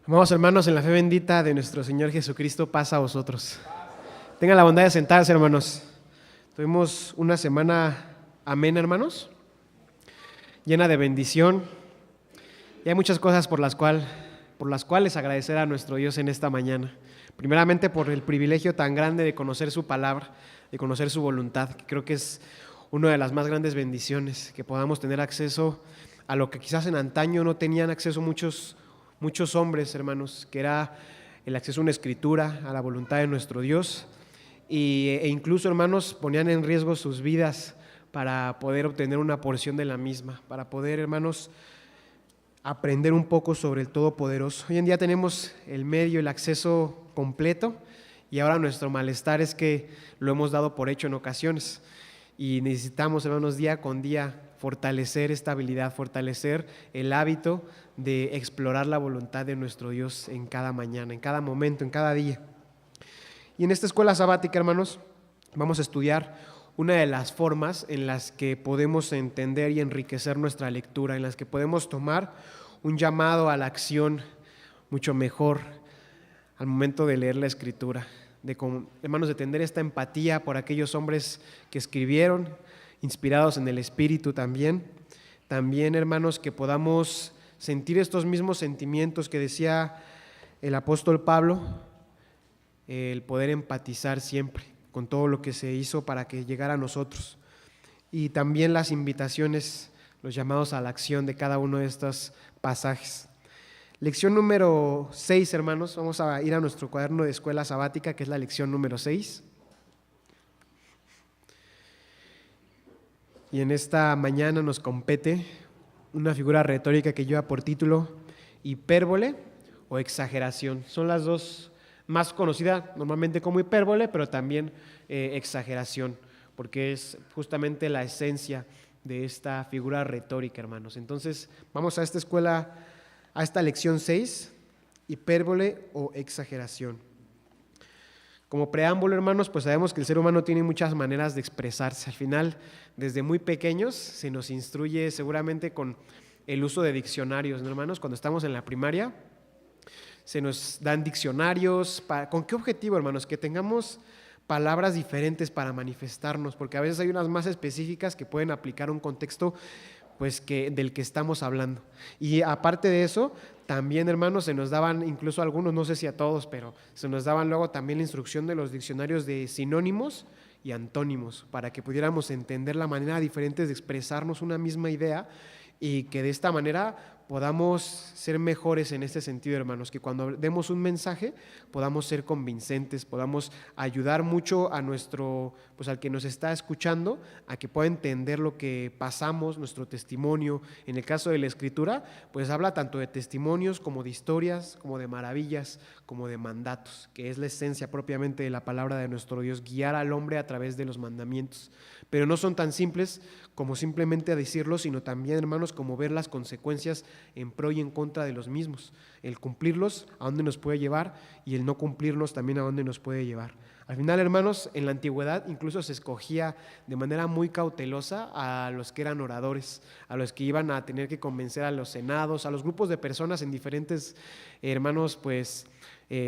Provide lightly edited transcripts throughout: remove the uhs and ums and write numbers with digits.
Amados hermanos, en la fe bendita de nuestro Señor Jesucristo, paz a vosotros. Tengan la bondad de sentarse, hermanos. Tuvimos una semana amena, hermanos, llena de bendición. Y hay muchas cosas por las cuales agradecer a nuestro Dios en esta mañana. Primeramente por el privilegio tan grande de conocer su palabra, de conocer su voluntad, que creo que es una de las más grandes bendiciones, que podamos tener acceso a lo que quizás en antaño no tenían acceso muchos hombres, hermanos, que era el acceso a una escritura, a la voluntad de nuestro Dios, e incluso, hermanos, ponían en riesgo sus vidas para poder obtener una porción de la misma, para poder, hermanos, aprender un poco sobre el Todopoderoso. Hoy en día tenemos el medio, el acceso completo, y ahora nuestro malestar es que lo hemos dado por hecho en ocasiones, y necesitamos, hermanos, día con día fortalecer esta habilidad, fortalecer el hábito de explorar la voluntad de nuestro Dios en cada mañana, en cada momento, en cada día. Y en esta escuela sabática, hermanos, vamos a estudiar una de las formas en las que podemos entender y enriquecer nuestra lectura, en las que podemos tomar un llamado a la acción mucho mejor al momento de leer la Escritura, hermanos, de tener esta empatía por aquellos hombres que escribieron, inspirados en el Espíritu también, hermanos, que podamos sentir estos mismos sentimientos que decía el apóstol Pablo, el poder empatizar siempre con todo lo que se hizo para que llegara a nosotros, y también las invitaciones, los llamados a la acción de cada uno de estos pasajes. Lección número 6, hermanos. Vamos a ir a nuestro cuaderno de escuela sabática, que es la lección número 6. Y en esta mañana nos compete una figura retórica que lleva por título hipérbole o exageración. Son las dos más conocidas normalmente como hipérbole, pero también exageración, porque es justamente la esencia de esta figura retórica, hermanos. Entonces, vamos a esta lección 6, hipérbole o exageración. Como preámbulo, hermanos, pues sabemos que el ser humano tiene muchas maneras de expresarse. Al final, desde muy pequeños se nos instruye seguramente con el uso de diccionarios, ¿no, hermanos? Cuando estamos en la primaria se nos dan diccionarios. ¿Con qué objetivo, hermanos? Que tengamos palabras diferentes para manifestarnos, porque a veces hay unas más específicas que pueden aplicar a un contexto del que estamos hablando. Y aparte de eso, también, hermanos, se nos daban, incluso algunos, no sé si a todos, pero se nos daban luego también la instrucción de los diccionarios de sinónimos y antónimos, para que pudiéramos entender la manera diferente de expresarnos una misma idea, y que de esta manera podamos ser mejores en este sentido, hermanos, que cuando demos un mensaje podamos ser convincentes, podamos ayudar mucho a al que nos está escuchando, a que pueda entender lo que pasamos, nuestro testimonio. En el caso de la Escritura, pues habla tanto de testimonios como de historias, como de maravillas, como de mandatos, que es la esencia propiamente de la palabra de nuestro Dios, guiar al hombre a través de los mandamientos. Pero no son tan simples como simplemente decirlo, sino también, hermanos, como ver las consecuencias en pro y en contra de los mismos. El cumplirlos, a dónde nos puede llevar, y el no cumplirnos también a dónde nos puede llevar. Al final, hermanos, en la antigüedad incluso se escogía de manera muy cautelosa a los que eran oradores, a los que iban a tener que convencer a los senados, a los grupos de personas en diferentes, hermanos,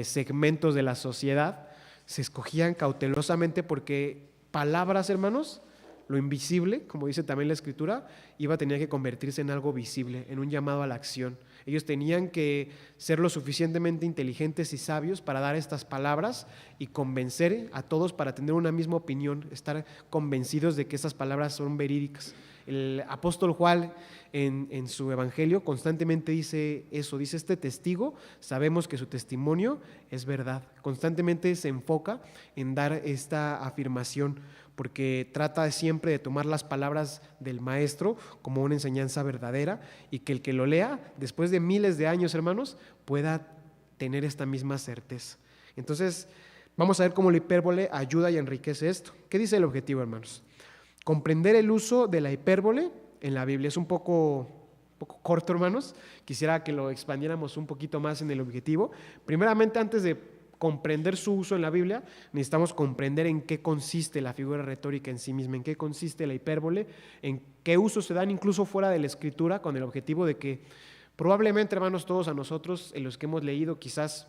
segmentos de la sociedad. Se escogían cautelosamente porque palabras, hermanos, lo invisible, como dice también la Escritura, iba a tener que convertirse en algo visible, en un llamado a la acción. Ellos tenían que ser lo suficientemente inteligentes y sabios para dar estas palabras y convencer a todos para tener una misma opinión, estar convencidos de que esas palabras son verídicas. El apóstol Juan en su evangelio constantemente dice eso, dice: este testigo, sabemos que su testimonio es verdad. Constantemente se enfoca en dar esta afirmación, porque trata siempre de tomar las palabras del maestro como una enseñanza verdadera, y que el que lo lea después de miles de años, hermanos, pueda tener esta misma certeza. Entonces, vamos a ver cómo la hipérbole ayuda y enriquece esto. ¿Qué dice el objetivo, hermanos? Comprender el uso de la hipérbole en la Biblia. Es un poco corto, hermanos. Quisiera que lo expandiéramos un poquito más en el objetivo. Primeramente, antes de comprender su uso en la Biblia, necesitamos comprender en qué consiste la figura retórica en sí misma, en qué consiste la hipérbole, en qué usos se dan incluso fuera de la Escritura, con el objetivo de que Probablemente, hermanos, todos a nosotros, en los que hemos leído quizás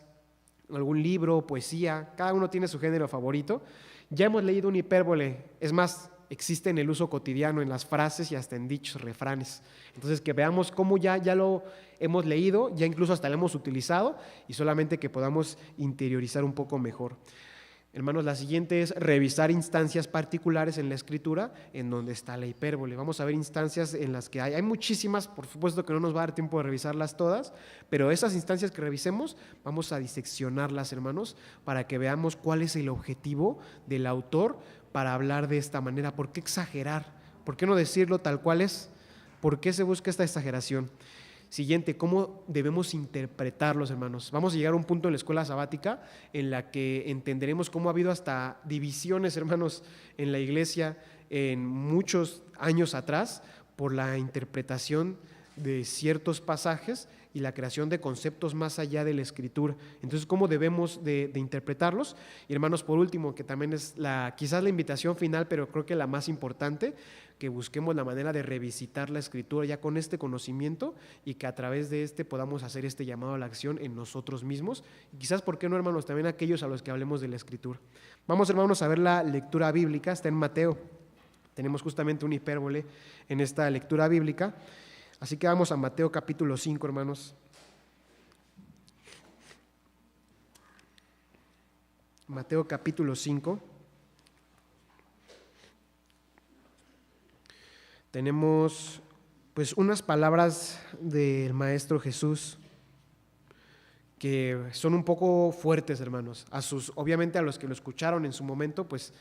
algún libro, poesía, cada uno tiene su género favorito, ya hemos leído una hipérbole, es más, existe en el uso cotidiano, en las frases y hasta en dichos, refranes. Entonces, que veamos cómo ya lo hemos leído, ya incluso hasta lo hemos utilizado, y solamente que podamos interiorizar un poco mejor. Hermanos, la siguiente es revisar instancias particulares en la escritura en donde está la hipérbole. Vamos a ver instancias en las que hay muchísimas, por supuesto que no nos va a dar tiempo de revisarlas todas, pero esas instancias que revisemos vamos a diseccionarlas, hermanos, para que veamos cuál es el objetivo del autor para hablar de esta manera. ¿Por qué exagerar? ¿Por qué no decirlo tal cual es? ¿Por qué se busca esta exageración? Siguiente, ¿cómo debemos interpretarlos, hermanos? Vamos a llegar a un punto en la escuela sabática en la que entenderemos cómo ha habido hasta divisiones, hermanos, en la iglesia en muchos años atrás por la interpretación de ciertos pasajes y la creación de conceptos más allá de la escritura. Entonces, ¿cómo debemos de interpretarlos? Y hermanos, por último, que también es quizás la invitación final, pero creo que la más importante, que busquemos la manera de revisitar la escritura ya con este conocimiento y que a través de podamos hacer este llamado a la acción en nosotros mismos y quizás, ¿por qué no, hermanos?, también aquellos a los que hablemos de la escritura. Vamos, hermanos, a ver la lectura bíblica, está en Mateo. Tenemos justamente un hipérbole en esta lectura bíblica, así que vamos a Mateo capítulo 5, hermanos. Mateo capítulo 5. Tenemos pues unas palabras del Maestro Jesús que son un poco fuertes, hermanos. Obviamente a los que lo escucharon en su momento, pues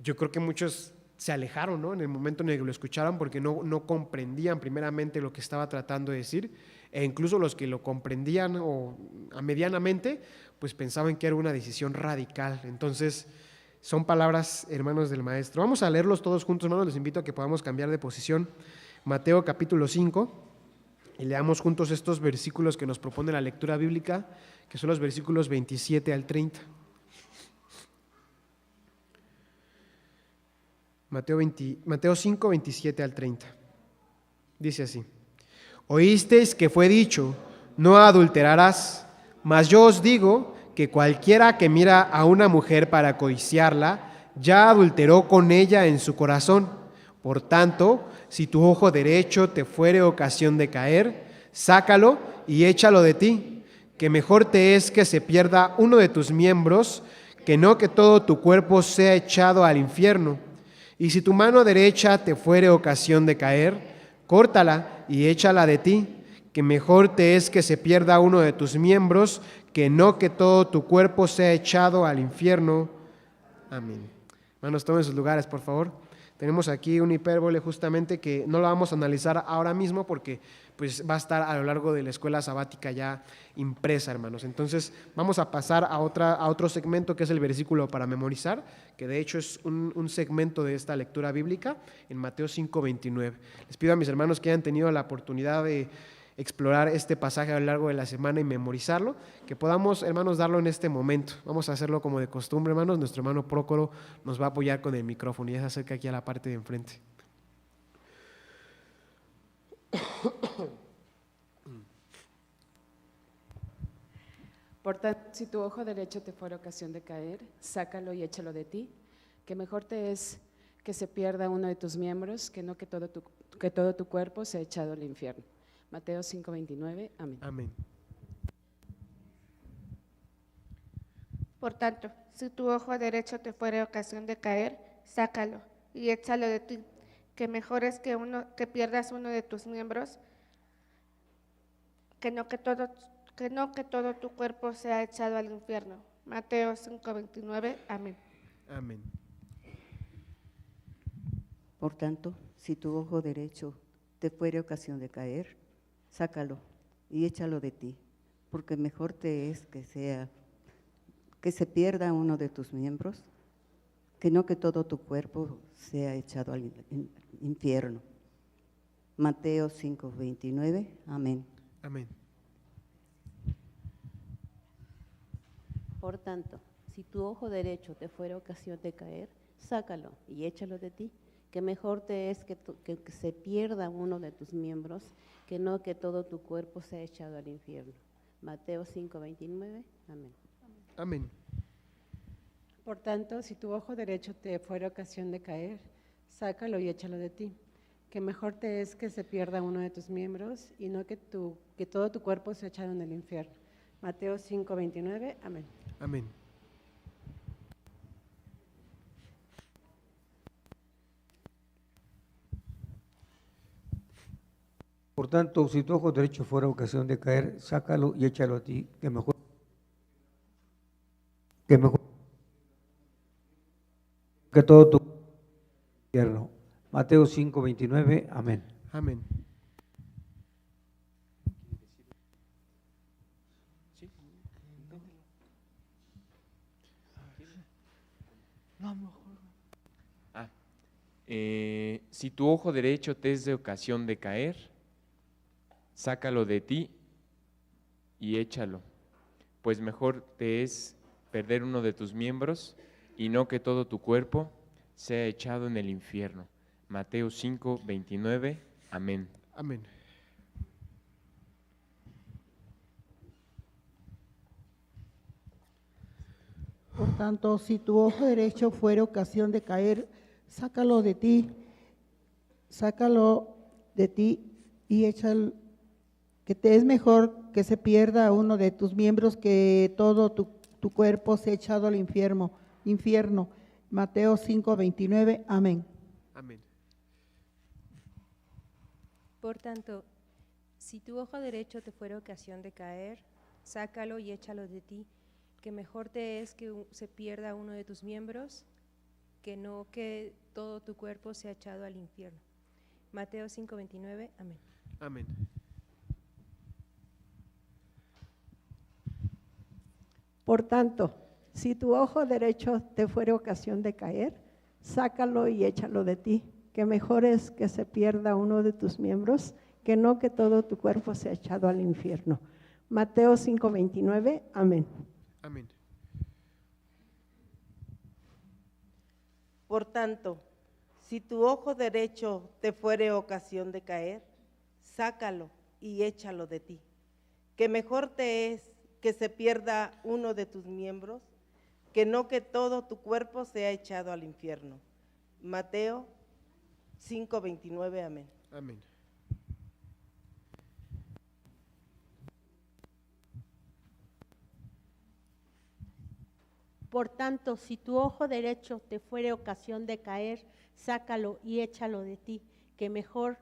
yo creo que muchos se alejaron, ¿no?, en el momento en el que lo escucharon, porque no comprendían primeramente lo que estaba tratando de decir, e incluso los que lo comprendían o medianamente, pues pensaban que era una decisión radical. Entonces, son palabras, hermanos, del Maestro. Vamos a leerlos todos juntos, hermanos. Les invito a que podamos cambiar de posición. Mateo capítulo 5, y leamos juntos estos versículos que nos propone la lectura bíblica, que son los versículos 27 al 30. Mateo 5, 27 al 30. Dice así: Oísteis que fue dicho, no adulterarás, mas yo os digo que cualquiera que mira a una mujer para codiciarla, ya adulteró con ella en su corazón. Por tanto, si tu ojo derecho te fuere ocasión de caer, sácalo y échalo de ti, que mejor te es que se pierda uno de tus miembros, que no que todo tu cuerpo sea echado al infierno. Y si tu mano derecha te fuere ocasión de caer, córtala y échala de ti, que mejor te es que se pierda uno de tus miembros, que no que todo tu cuerpo sea echado al infierno. Amén. Hermanos, tomen sus lugares, por favor. Tenemos aquí un hipérbole justamente que no lo vamos a analizar ahora mismo porque pues va a estar a lo largo de la escuela sabática ya impresa, hermanos. Entonces vamos a pasar a otro segmento que es el versículo para memorizar, que de hecho es un segmento de esta lectura bíblica en Mateo 5:29. Les pido a mis hermanos que hayan tenido la oportunidad de explorar este pasaje a lo largo de la semana y memorizarlo, que podamos, hermanos, darlo en este momento. Vamos a hacerlo como de costumbre, hermanos. Nuestro hermano Prócoro nos va a apoyar con el micrófono y ya se acerca aquí a la parte de enfrente. Por tanto, si tu ojo derecho te fuera ocasión de caer, sácalo y échalo de ti, que mejor te es que se pierda uno de tus miembros, que no que todo tu cuerpo sea echado al infierno. Mateo 5:29, amén. Amén. Por tanto, si tu ojo derecho te fuere ocasión de caer, sácalo y échalo de ti, que mejor es que pierdas uno de tus miembros, que no que todo tu cuerpo sea echado al infierno. Mateo 5:29, amén. Amén. Por tanto, si tu ojo derecho te fuere ocasión de caer, sácalo y échalo de ti, porque mejor te es que se pierda uno de tus miembros, que no que todo tu cuerpo sea echado al infierno. Mateo 5:29, amén. Amén. Por tanto, si tu ojo derecho te fuera ocasión de caer, sácalo y échalo de ti, que mejor te es que se pierda uno de tus miembros, que no que todo tu cuerpo sea echado al infierno. Mateo 5:29, amén. Amén. Por tanto, si tu ojo derecho te fuera ocasión de caer, sácalo y échalo de ti, que mejor te es que se pierda uno de tus miembros y no que todo tu cuerpo sea echado en el infierno. Mateo 5:29, amén. Amén. Por tanto, si tu ojo derecho fuera ocasión de caer, sácalo y échalo a ti, que mejor que todo tu infierno. Mateo 5:29, amén. Amén. Si tu ojo derecho te es de ocasión de caer, sácalo de ti y échalo, pues mejor te es perder uno de tus miembros y no que todo tu cuerpo sea echado en el infierno. Mateo 5:29, amén. Amén. Por tanto, si tu ojo derecho fuera ocasión de caer, sácalo de ti y échalo, que te es mejor que se pierda uno de tus miembros que todo tu cuerpo sea echado al infierno. Mateo 5:29, amén. Amén. Por tanto, si tu ojo derecho te fuera ocasión de caer, sácalo y échalo de ti, que mejor te es que se pierda uno de tus miembros, que no que todo tu cuerpo sea echado al infierno. Mateo 5:29, amén. Amén. Por tanto, si tu ojo derecho te fuera ocasión de caer, sácalo y échalo de ti, que mejor es que se pierda uno de tus miembros, que no que todo tu cuerpo sea echado al infierno. Mateo 5:29, amén. Amén. Por tanto, si tu ojo derecho te fuere ocasión de caer, sácalo y échalo de ti, que mejor te es que se pierda uno de tus miembros, que no que todo tu cuerpo sea echado al infierno. Mateo 5:29, amén. Amén. Por tanto, si tu ojo derecho te fuere ocasión de caer, sácalo y échalo de ti, que mejor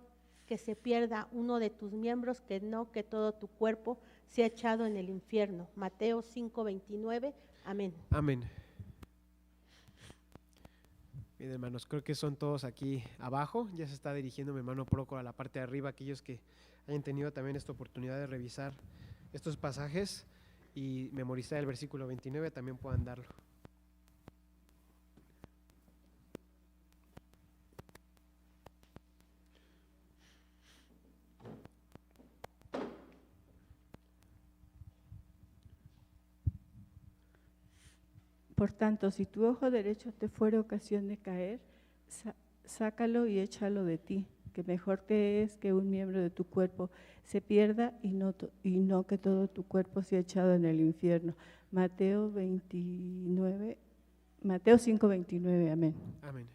que se pierda uno de tus miembros, que no que todo tu cuerpo sea echado en el infierno. Mateo 5:29, amén. Amén. Bien, hermanos, creo que son todos aquí abajo. Ya se está dirigiendo mi hermano Procol a la parte de arriba, aquellos que hayan tenido también esta oportunidad de revisar estos pasajes y memorizar el versículo 29, también puedan darlo. Por tanto, si tu ojo derecho te fuera ocasión de caer, sácalo y échalo de ti, que mejor te es que un miembro de tu cuerpo se pierda y no que todo tu cuerpo sea echado en el infierno. Mateo 5:29, amén. Amén.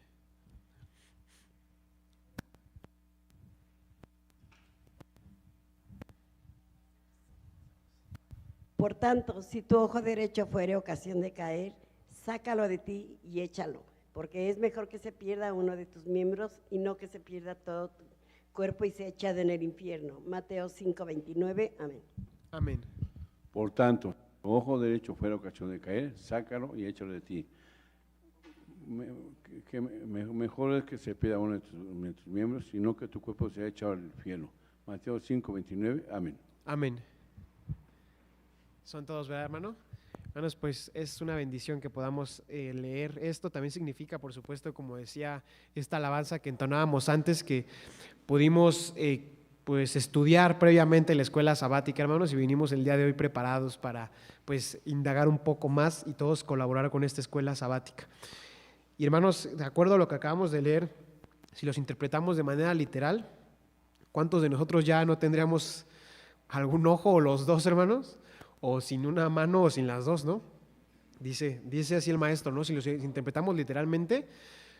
Por tanto, si tu ojo derecho fuere ocasión de caer, sácalo de ti y échalo, porque es mejor que se pierda uno de tus miembros y no que se pierda todo tu cuerpo y sea echado en el infierno. Mateo 5:29, amén. Amén. Por tanto, tu ojo derecho fuera ocasión de caer, sácalo y échalo de ti. Mejor es que se pierda uno de tus miembros y no que tu cuerpo sea echado al infierno. Mateo 5:29, amén. Amén. Son todos, ¿verdad, hermano? Hermanos, pues es una bendición que podamos leer esto. También significa, por supuesto, como decía esta alabanza que entonábamos antes, que pudimos pues estudiar previamente la escuela sabática, hermanos, y vinimos el día de hoy preparados para pues indagar un poco más y todos colaborar con esta escuela sabática. Y hermanos, de acuerdo a lo que acabamos de leer, si los interpretamos de manera literal, ¿cuántos de nosotros ya no tendríamos algún ojo o los dos, hermanos? O sin una mano o sin las dos, ¿no? Dice así el maestro, ¿no? Si los interpretamos literalmente,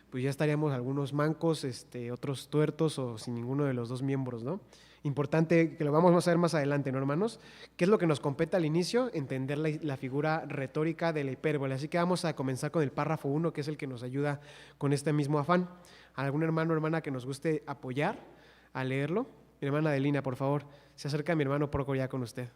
pues ya estaríamos algunos mancos, otros tuertos o sin ninguno de los dos miembros, ¿no? Importante que lo vamos a ver más adelante, ¿no, hermanos? ¿Qué es lo que nos compete al inicio? Entender la figura retórica de la hipérbole. Así que vamos a comenzar con el párrafo 1, que es el que nos ayuda con este mismo afán. ¿Algún hermano o hermana que nos guste apoyar a leerlo? Mi hermana Adelina, por favor, se acerca mi hermano Procor ya con usted.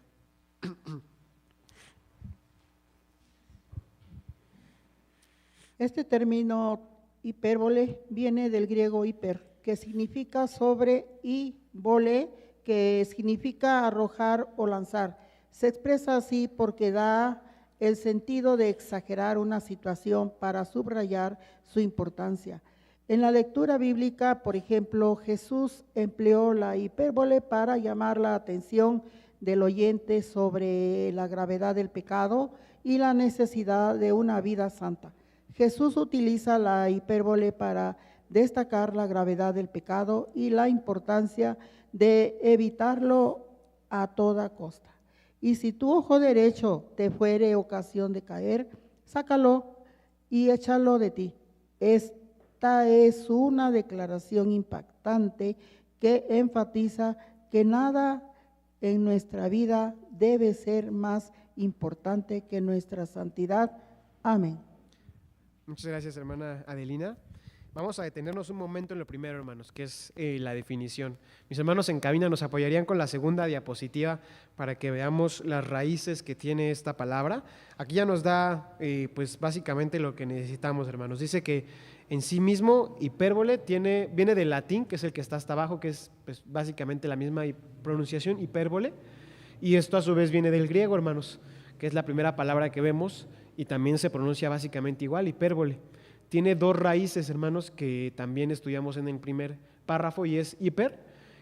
Este término hipérbole viene del griego hiper, que significa sobre, y vole, que significa arrojar o lanzar. Se expresa así porque da el sentido de exagerar una situación para subrayar su importancia. En la lectura bíblica, por ejemplo, Jesús empleó la hipérbole para llamar la atención del oyente sobre la gravedad del pecado y la necesidad de una vida santa. Jesús utiliza la hipérbole para destacar la gravedad del pecado y la importancia de evitarlo a toda costa. Y si tu ojo derecho te fuere ocasión de caer, sácalo y échalo de ti. Esta es una declaración impactante que enfatiza que nada en nuestra vida debe ser más importante que nuestra santidad. Amén. Muchas gracias, hermana Adelina. Vamos a detenernos un momento en lo primero, hermanos, que es la definición. Mis hermanos en cabina nos apoyarían con la segunda diapositiva para que veamos las raíces que tiene esta palabra. Aquí ya nos da, pues básicamente lo que necesitamos, hermanos. Dice que en sí mismo hipérbole viene del latín, que es el que está hasta abajo, que es pues, básicamente la misma pronunciación, hipérbole. Y esto a su vez viene del griego, hermanos, que es la primera palabra que vemos y también se pronuncia básicamente igual, hipérbole. Tiene dos raíces, hermanos, que también estudiamos en el primer párrafo y es hiper,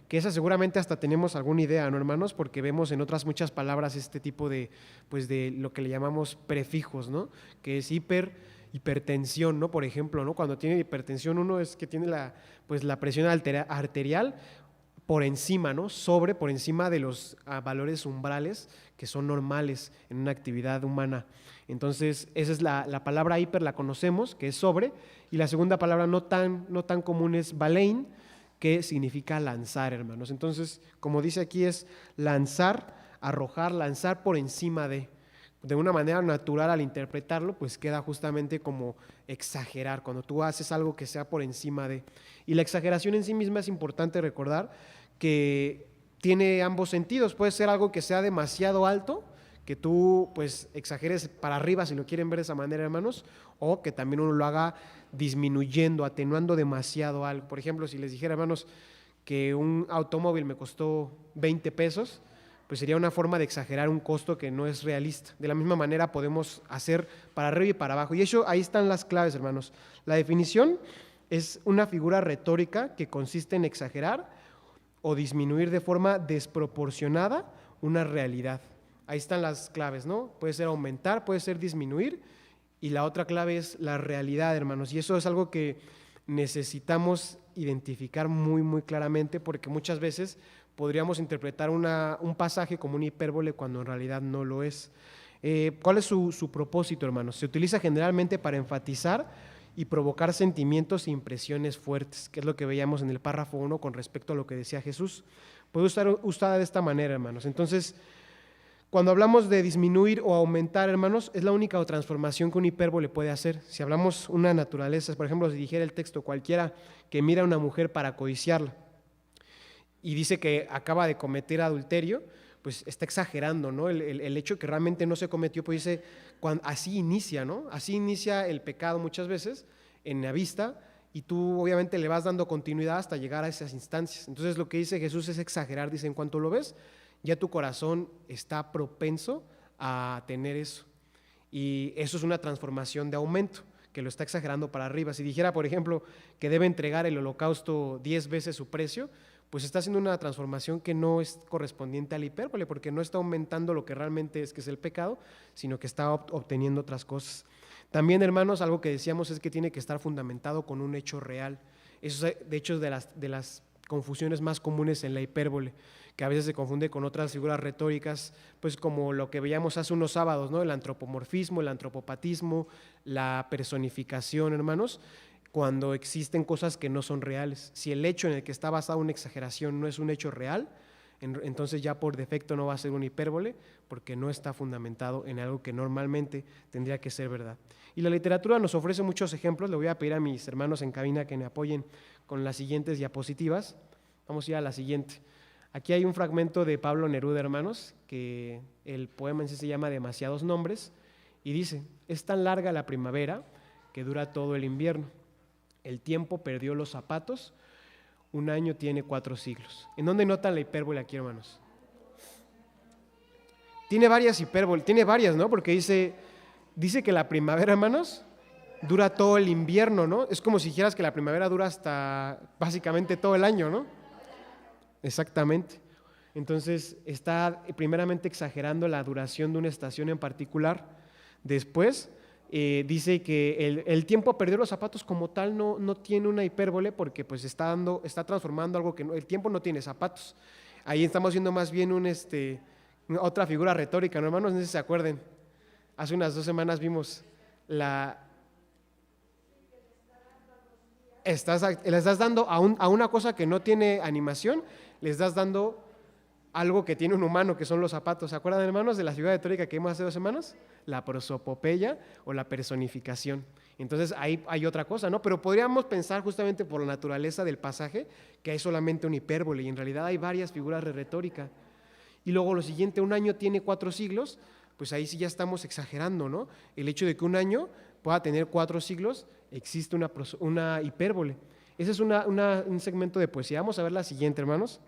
que esa seguramente hasta tenemos alguna idea, ¿no, hermanos? Porque vemos en otras muchas palabras este tipo de, pues de lo que le llamamos prefijos, ¿no? Que es hipertensión, ¿no? Por ejemplo, ¿no? Cuando tiene hipertensión uno es que tiene la presión arterial por encima, ¿no? Por encima de los valores umbrales que son normales en una actividad humana. Entonces, esa es la palabra hiper, la conocemos, que es sobre, y la segunda palabra no tan común es balein, que significa lanzar, hermanos. Entonces, como dice aquí, es lanzar, arrojar, lanzar por encima de una manera natural al interpretarlo, pues queda justamente como exagerar, cuando tú haces algo que sea por encima de. Y la exageración en sí misma es importante recordar que tiene ambos sentidos, puede ser algo que sea demasiado alto, que tú pues exageres para arriba si lo quieren ver de esa manera, hermanos, o que también uno lo haga disminuyendo, atenuando demasiado algo. Por ejemplo, si les dijera, hermanos, que un automóvil me costó 20 pesos, pues sería una forma de exagerar un costo que no es realista. De la misma manera podemos hacer para arriba y para abajo. Y eso, ahí están las claves, hermanos. La definición es una figura retórica que consiste en exagerar o disminuir de forma desproporcionada una realidad. Ahí están las claves, ¿no? Puede ser aumentar, puede ser disminuir, y la otra clave es la realidad, hermanos. Y eso es algo que necesitamos identificar muy, muy claramente, porque muchas veces podríamos interpretar un pasaje como una hipérbole cuando en realidad no lo es. ¿Cuál es su propósito, hermanos? Se utiliza generalmente para enfatizar y provocar sentimientos e impresiones fuertes, que es lo que veíamos en el párrafo 1 con respecto a lo que decía Jesús. Puede estar usada de esta manera, hermanos. Entonces, cuando hablamos de disminuir o aumentar, hermanos, es la única transformación que un hipérbole puede hacer. Si hablamos una naturaleza, por ejemplo, si dijera el texto, cualquiera que mira a una mujer para codiciarla y dice que acaba de cometer adulterio, pues está exagerando, ¿no? El hecho que realmente no se cometió, pues dice, así inicia, ¿no? Así inicia el pecado muchas veces en la vista, y tú obviamente le vas dando continuidad hasta llegar a esas instancias. Entonces lo que dice Jesús es exagerar, dice, en cuanto lo ves, ya tu corazón está propenso a tener eso. Y eso es una transformación de aumento, que lo está exagerando para arriba. Si dijera, por ejemplo, que debe entregar el holocausto 10 veces su precio, pues está haciendo una transformación que no es correspondiente al hipérbole, porque no está aumentando lo que realmente es, que es el pecado, sino que está obteniendo otras cosas. También, hermanos, algo que decíamos es que tiene que estar fundamentado con un hecho real. Eso es, de hecho, de las confusiones más comunes en la hipérbole, que a veces se confunde con otras figuras retóricas, pues como lo que veíamos hace unos sábados, ¿no? El antropomorfismo, el antropopatismo, la personificación, hermanos, cuando existen cosas que no son reales. Si el hecho en el que está basada una exageración no es un hecho real, entonces ya por defecto no va a ser una hipérbole, porque no está fundamentado en algo que normalmente tendría que ser verdad. Y la literatura nos ofrece muchos ejemplos. Le voy a pedir a mis hermanos en cabina que me apoyen con las siguientes diapositivas. Vamos a ir a la siguiente. Aquí hay un fragmento de Pablo Neruda, hermanos, que el poema en sí se llama Demasiados nombres, y dice: es tan larga la primavera que dura todo el invierno. El tiempo perdió los zapatos, un año tiene 4 siglos. ¿En dónde notan la hipérbole aquí, hermanos? Tiene varias hipérboles, tiene varias, ¿no? Porque dice que la primavera, hermanos, dura todo el invierno, ¿no? Es como si dijeras que la primavera dura hasta básicamente todo el año, ¿no? Exactamente. Entonces está primeramente exagerando la duración de una estación en particular. Después dice que el tiempo perdió los zapatos como tal no tiene una hipérbole, porque pues está transformando algo que el tiempo no tiene zapatos. Ahí estamos viendo más bien otra figura retórica, ¿no, hermanos? No sé si se acuerden. Hace unas 2 semanas vimos le estás dando a una cosa que no tiene animación, le estás dando algo que tiene un humano, que son los zapatos. ¿Se acuerdan, hermanos, de la figura retórica que vimos hace 2 semanas? La prosopopeya o la personificación. Entonces ahí hay otra cosa, ¿no? Pero podríamos pensar, justamente por la naturaleza del pasaje, que hay solamente una hipérbole, y en realidad hay varias figuras de retórica. Y luego lo siguiente, un año tiene 4 siglos, pues ahí sí ya estamos exagerando, ¿no? El hecho de que un año pueda tener 4 siglos, existe una hipérbole. Ese es un segmento de poesía. Vamos a ver la siguiente, hermanos.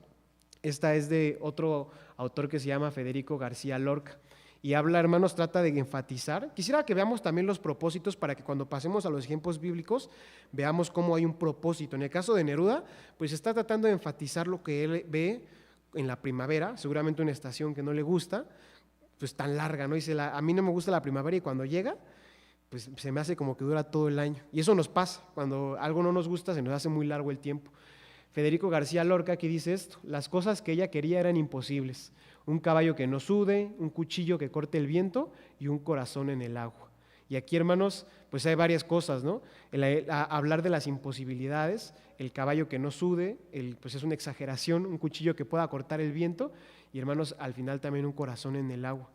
Esta es de otro autor que se llama Federico García Lorca. Y habla, hermanos, trata de enfatizar. Quisiera que veamos también los propósitos, para que cuando pasemos a los ejemplos bíblicos veamos cómo hay un propósito. En el caso de Neruda, pues está tratando de enfatizar lo que él ve en la primavera, seguramente una estación que no le gusta, pues tan larga, ¿no? Dice, a mí no me gusta la primavera, y cuando llega, pues se me hace como que dura todo el año. Y eso nos pasa, cuando algo no nos gusta se nos hace muy largo el tiempo. Federico García Lorca aquí dice esto: las cosas que ella quería eran imposibles. Un caballo que no sude, un cuchillo que corte el viento y un corazón en el agua. Y aquí, hermanos, pues hay varias cosas, ¿no? Hablar de las imposibilidades, el caballo que no sude, pues es una exageración, un cuchillo que pueda cortar el viento, y, hermanos, al final también un corazón en el agua.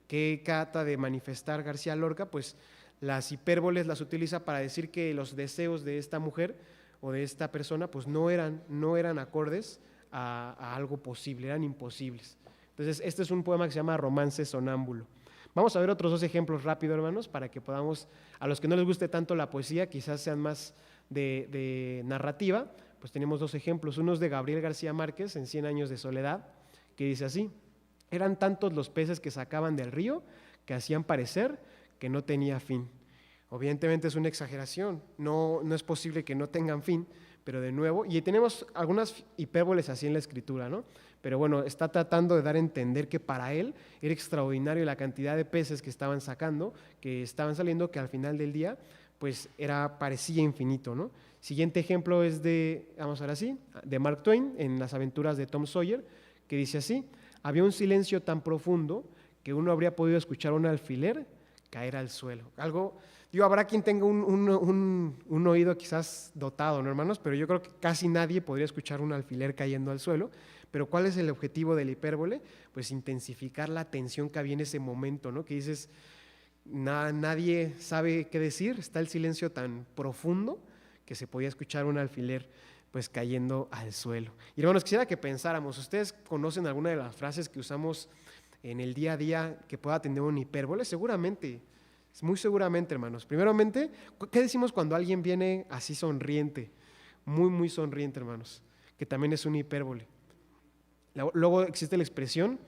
¿Qué trata de manifestar García Lorca? Pues las hipérboles las utiliza para decir que los deseos de esta mujer o de esta persona pues no eran acordes a algo posible, eran imposibles. Entonces este es un poema que se llama Romance Sonámbulo. Vamos a ver otros 2 ejemplos rápido, hermanos, para que podamos, a los que no les guste tanto la poesía, quizás sean más de narrativa, pues tenemos 2 ejemplos. Uno es de Gabriel García Márquez en 100 años de soledad, que dice así: eran tantos los peces que sacaban del río que hacían parecer que no tenía fin. Evidentemente es una exageración, no es posible que no tengan fin, pero de nuevo, y tenemos algunas hipérboles así en la escritura, ¿no? Pero bueno, está tratando de dar a entender que para él era extraordinario la cantidad de peces que estaban sacando, que estaban saliendo, que al final del día pues parecía infinito, ¿no? Siguiente ejemplo es vamos a ver así, de Mark Twain en Las aventuras de Tom Sawyer, que dice así: había un silencio tan profundo que uno habría podido escuchar un alfiler caer al suelo. Habrá quien tenga un oído quizás dotado, ¿no, hermanos? Pero yo creo que casi nadie podría escuchar un alfiler cayendo al suelo. Pero ¿cuál es el objetivo de la hipérbole? Pues intensificar la tensión que había en ese momento, ¿no? Que dices, nadie sabe qué decir, está el silencio tan profundo que se podía escuchar un alfiler pues cayendo al suelo. Y hermanos, quisiera que pensáramos, ¿ustedes conocen alguna de las frases que usamos en el día a día que pueda tener una hipérbole? Seguramente, muy seguramente, hermanos. Primeramente, ¿qué decimos cuando alguien viene así sonriente? Muy, muy sonriente, hermanos, que también es una hipérbole. Luego existe la expresión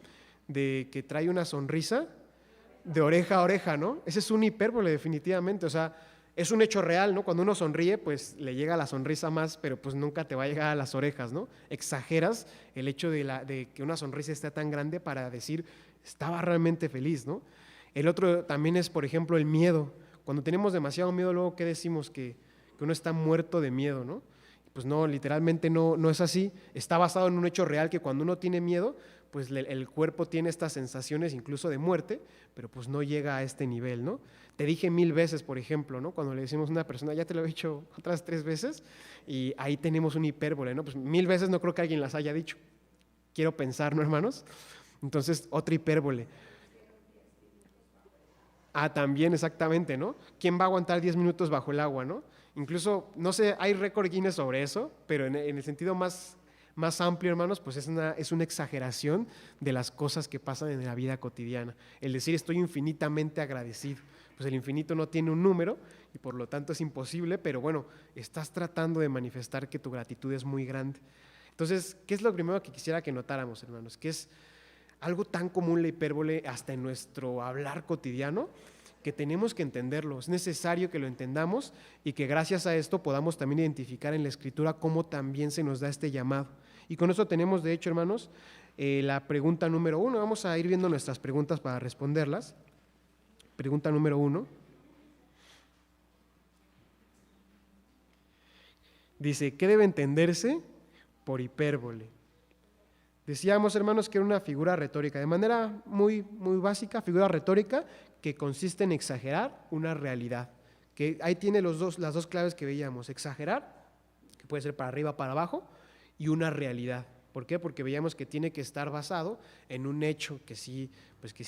de que trae una sonrisa de oreja a oreja, ¿no? Ese es una hipérbole, definitivamente. O sea, es un hecho real, ¿no? Cuando uno sonríe, pues le llega la sonrisa más, pero pues nunca te va a llegar a las orejas, ¿no? Exageras el hecho de que una sonrisa esté tan grande para decir, estaba realmente feliz, ¿no? El otro también es, por ejemplo, el miedo. Cuando tenemos demasiado miedo, luego, ¿qué decimos? Que uno está muerto de miedo, ¿no? Pues no, literalmente no es así. Está basado en un hecho real que cuando uno tiene miedo, pues el cuerpo tiene estas sensaciones incluso de muerte, pero pues no llega a este nivel, ¿no? Te dije 1000 veces, por ejemplo, ¿no? Cuando le decimos a una persona, ya te lo he dicho otras 3 veces, y ahí tenemos una hipérbole, ¿no? Pues 1000 veces no creo que alguien las haya dicho. Quiero pensar, ¿no, hermanos? Entonces, otra hipérbole. También, exactamente, ¿no? ¿Quién va a aguantar 10 minutos bajo el agua, no? Incluso, no sé, hay récord Guinness sobre eso, pero en el sentido más amplio, hermanos, pues es una exageración de las cosas que pasan en la vida cotidiana. El decir estoy infinitamente agradecido. Pues el infinito no tiene un número y por lo tanto es imposible, pero bueno, estás tratando de manifestar que tu gratitud es muy grande. Entonces, ¿qué es lo primero que quisiera que notáramos, hermanos? Que es algo tan común la hipérbole hasta en nuestro hablar cotidiano, que tenemos que entenderlo, es necesario que lo entendamos y que gracias a esto podamos también identificar en la Escritura cómo también se nos da este llamado. Y con eso tenemos, de hecho, hermanos, la pregunta número 1. Vamos a ir viendo nuestras preguntas para responderlas. Pregunta número 1. Dice, ¿qué debe entenderse por hipérbole? Decíamos, hermanos, que era una figura retórica, de manera muy básica, figura retórica que consiste en exagerar una realidad. Que ahí tiene las dos claves que veíamos, exagerar, que puede ser para arriba, para abajo, y una realidad. ¿Por qué? Porque veíamos que tiene que estar basado en un hecho que sí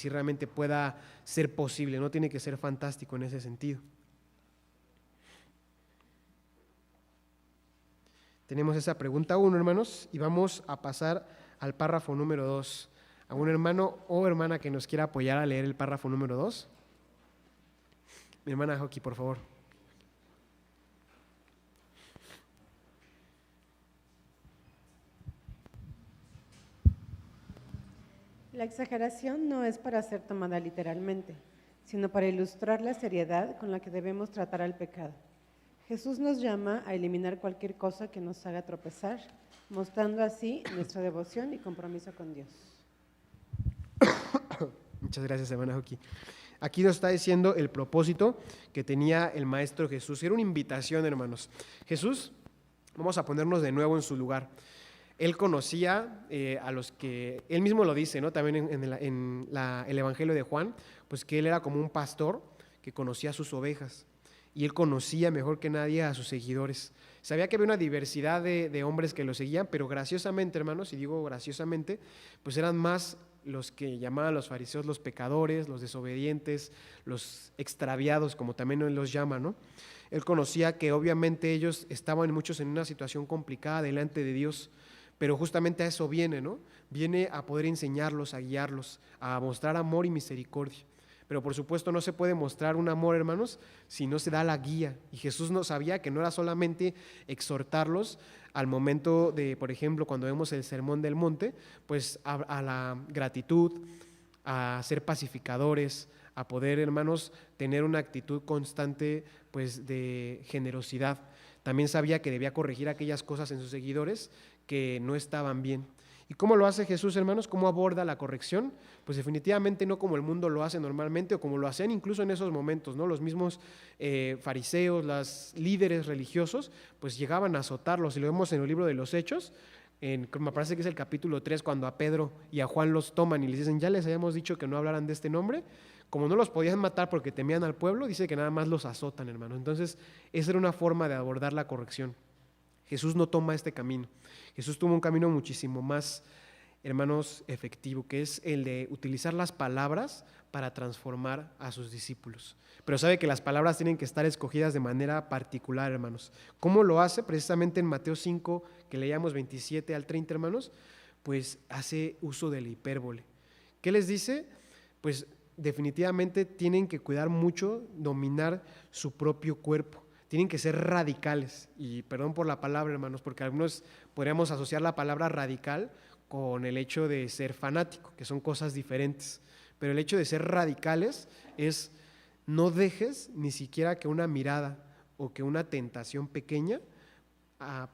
realmente pueda ser posible, no tiene que ser fantástico en ese sentido. Tenemos esa pregunta 1, hermanos, y vamos a pasar al párrafo número 2. ¿Algún hermano o hermana que nos quiera apoyar a leer el párrafo número 2? Mi hermana Joki, por favor. La exageración no es para ser tomada literalmente, sino para ilustrar la seriedad con la que debemos tratar al pecado. Jesús nos llama a eliminar cualquier cosa que nos haga tropezar, mostrando así nuestra devoción y compromiso con Dios. Muchas gracias, hermana Joki. Aquí nos está diciendo el propósito que tenía el Maestro Jesús. Era una invitación, hermanos. Jesús, vamos a ponernos de nuevo en su lugar. Él conocía a los que, él mismo lo dice, ¿no? También en el Evangelio de Juan, pues que él era como un pastor que conocía a sus ovejas. Y él conocía mejor que nadie a sus seguidores. Sabía que había una diversidad de hombres que lo seguían, pero graciosamente, hermanos, y digo graciosamente, pues eran más los que llamaban los fariseos los pecadores, los desobedientes, los extraviados, como también él los llama, ¿no? Él conocía que obviamente ellos estaban muchos en una situación complicada delante de Dios, pero justamente a eso viene, ¿no? Viene a poder enseñarlos, a guiarlos, a mostrar amor y misericordia. Pero por supuesto no se puede mostrar un amor, hermanos, si no se da la guía. Y Jesús no sabía que no era solamente exhortarlos al momento de, por ejemplo, cuando vemos el Sermón del Monte, pues a la gratitud, a ser pacificadores, a poder, hermanos, tener una actitud constante, pues, de generosidad. También sabía que debía corregir aquellas cosas en sus seguidores que no estaban bien. ¿Y cómo lo hace Jesús, hermanos? ¿Cómo aborda la corrección? Pues definitivamente no como el mundo lo hace normalmente o como lo hacían incluso en esos momentos, ¿no? Los mismos fariseos, los líderes religiosos, pues llegaban a azotarlos. Y lo vemos en el libro de los Hechos, me parece que es el capítulo 3, cuando a Pedro y a Juan los toman y les dicen, ya les habíamos dicho que no hablaran de este nombre. Como no los podían matar porque temían al pueblo, dice que nada más los azotan, hermanos. Entonces, esa era una forma de abordar la corrección. Jesús no toma este camino. Jesús tuvo un camino muchísimo más, hermanos, efectivo, que es el de utilizar las palabras para transformar a sus discípulos. Pero sabe que las palabras tienen que estar escogidas de manera particular, hermanos. ¿Cómo lo hace? Precisamente en Mateo 5, que leíamos 27 al 30, hermanos, pues hace uso de la hipérbole. ¿Qué les dice? Pues definitivamente tienen que cuidar mucho, dominar su propio cuerpo. Tienen que ser radicales, y perdón por la palabra, hermanos, porque algunos podríamos asociar la palabra radical con el hecho de ser fanático, que son cosas diferentes, pero el hecho de ser radicales es no dejes ni siquiera que una mirada o que una tentación pequeña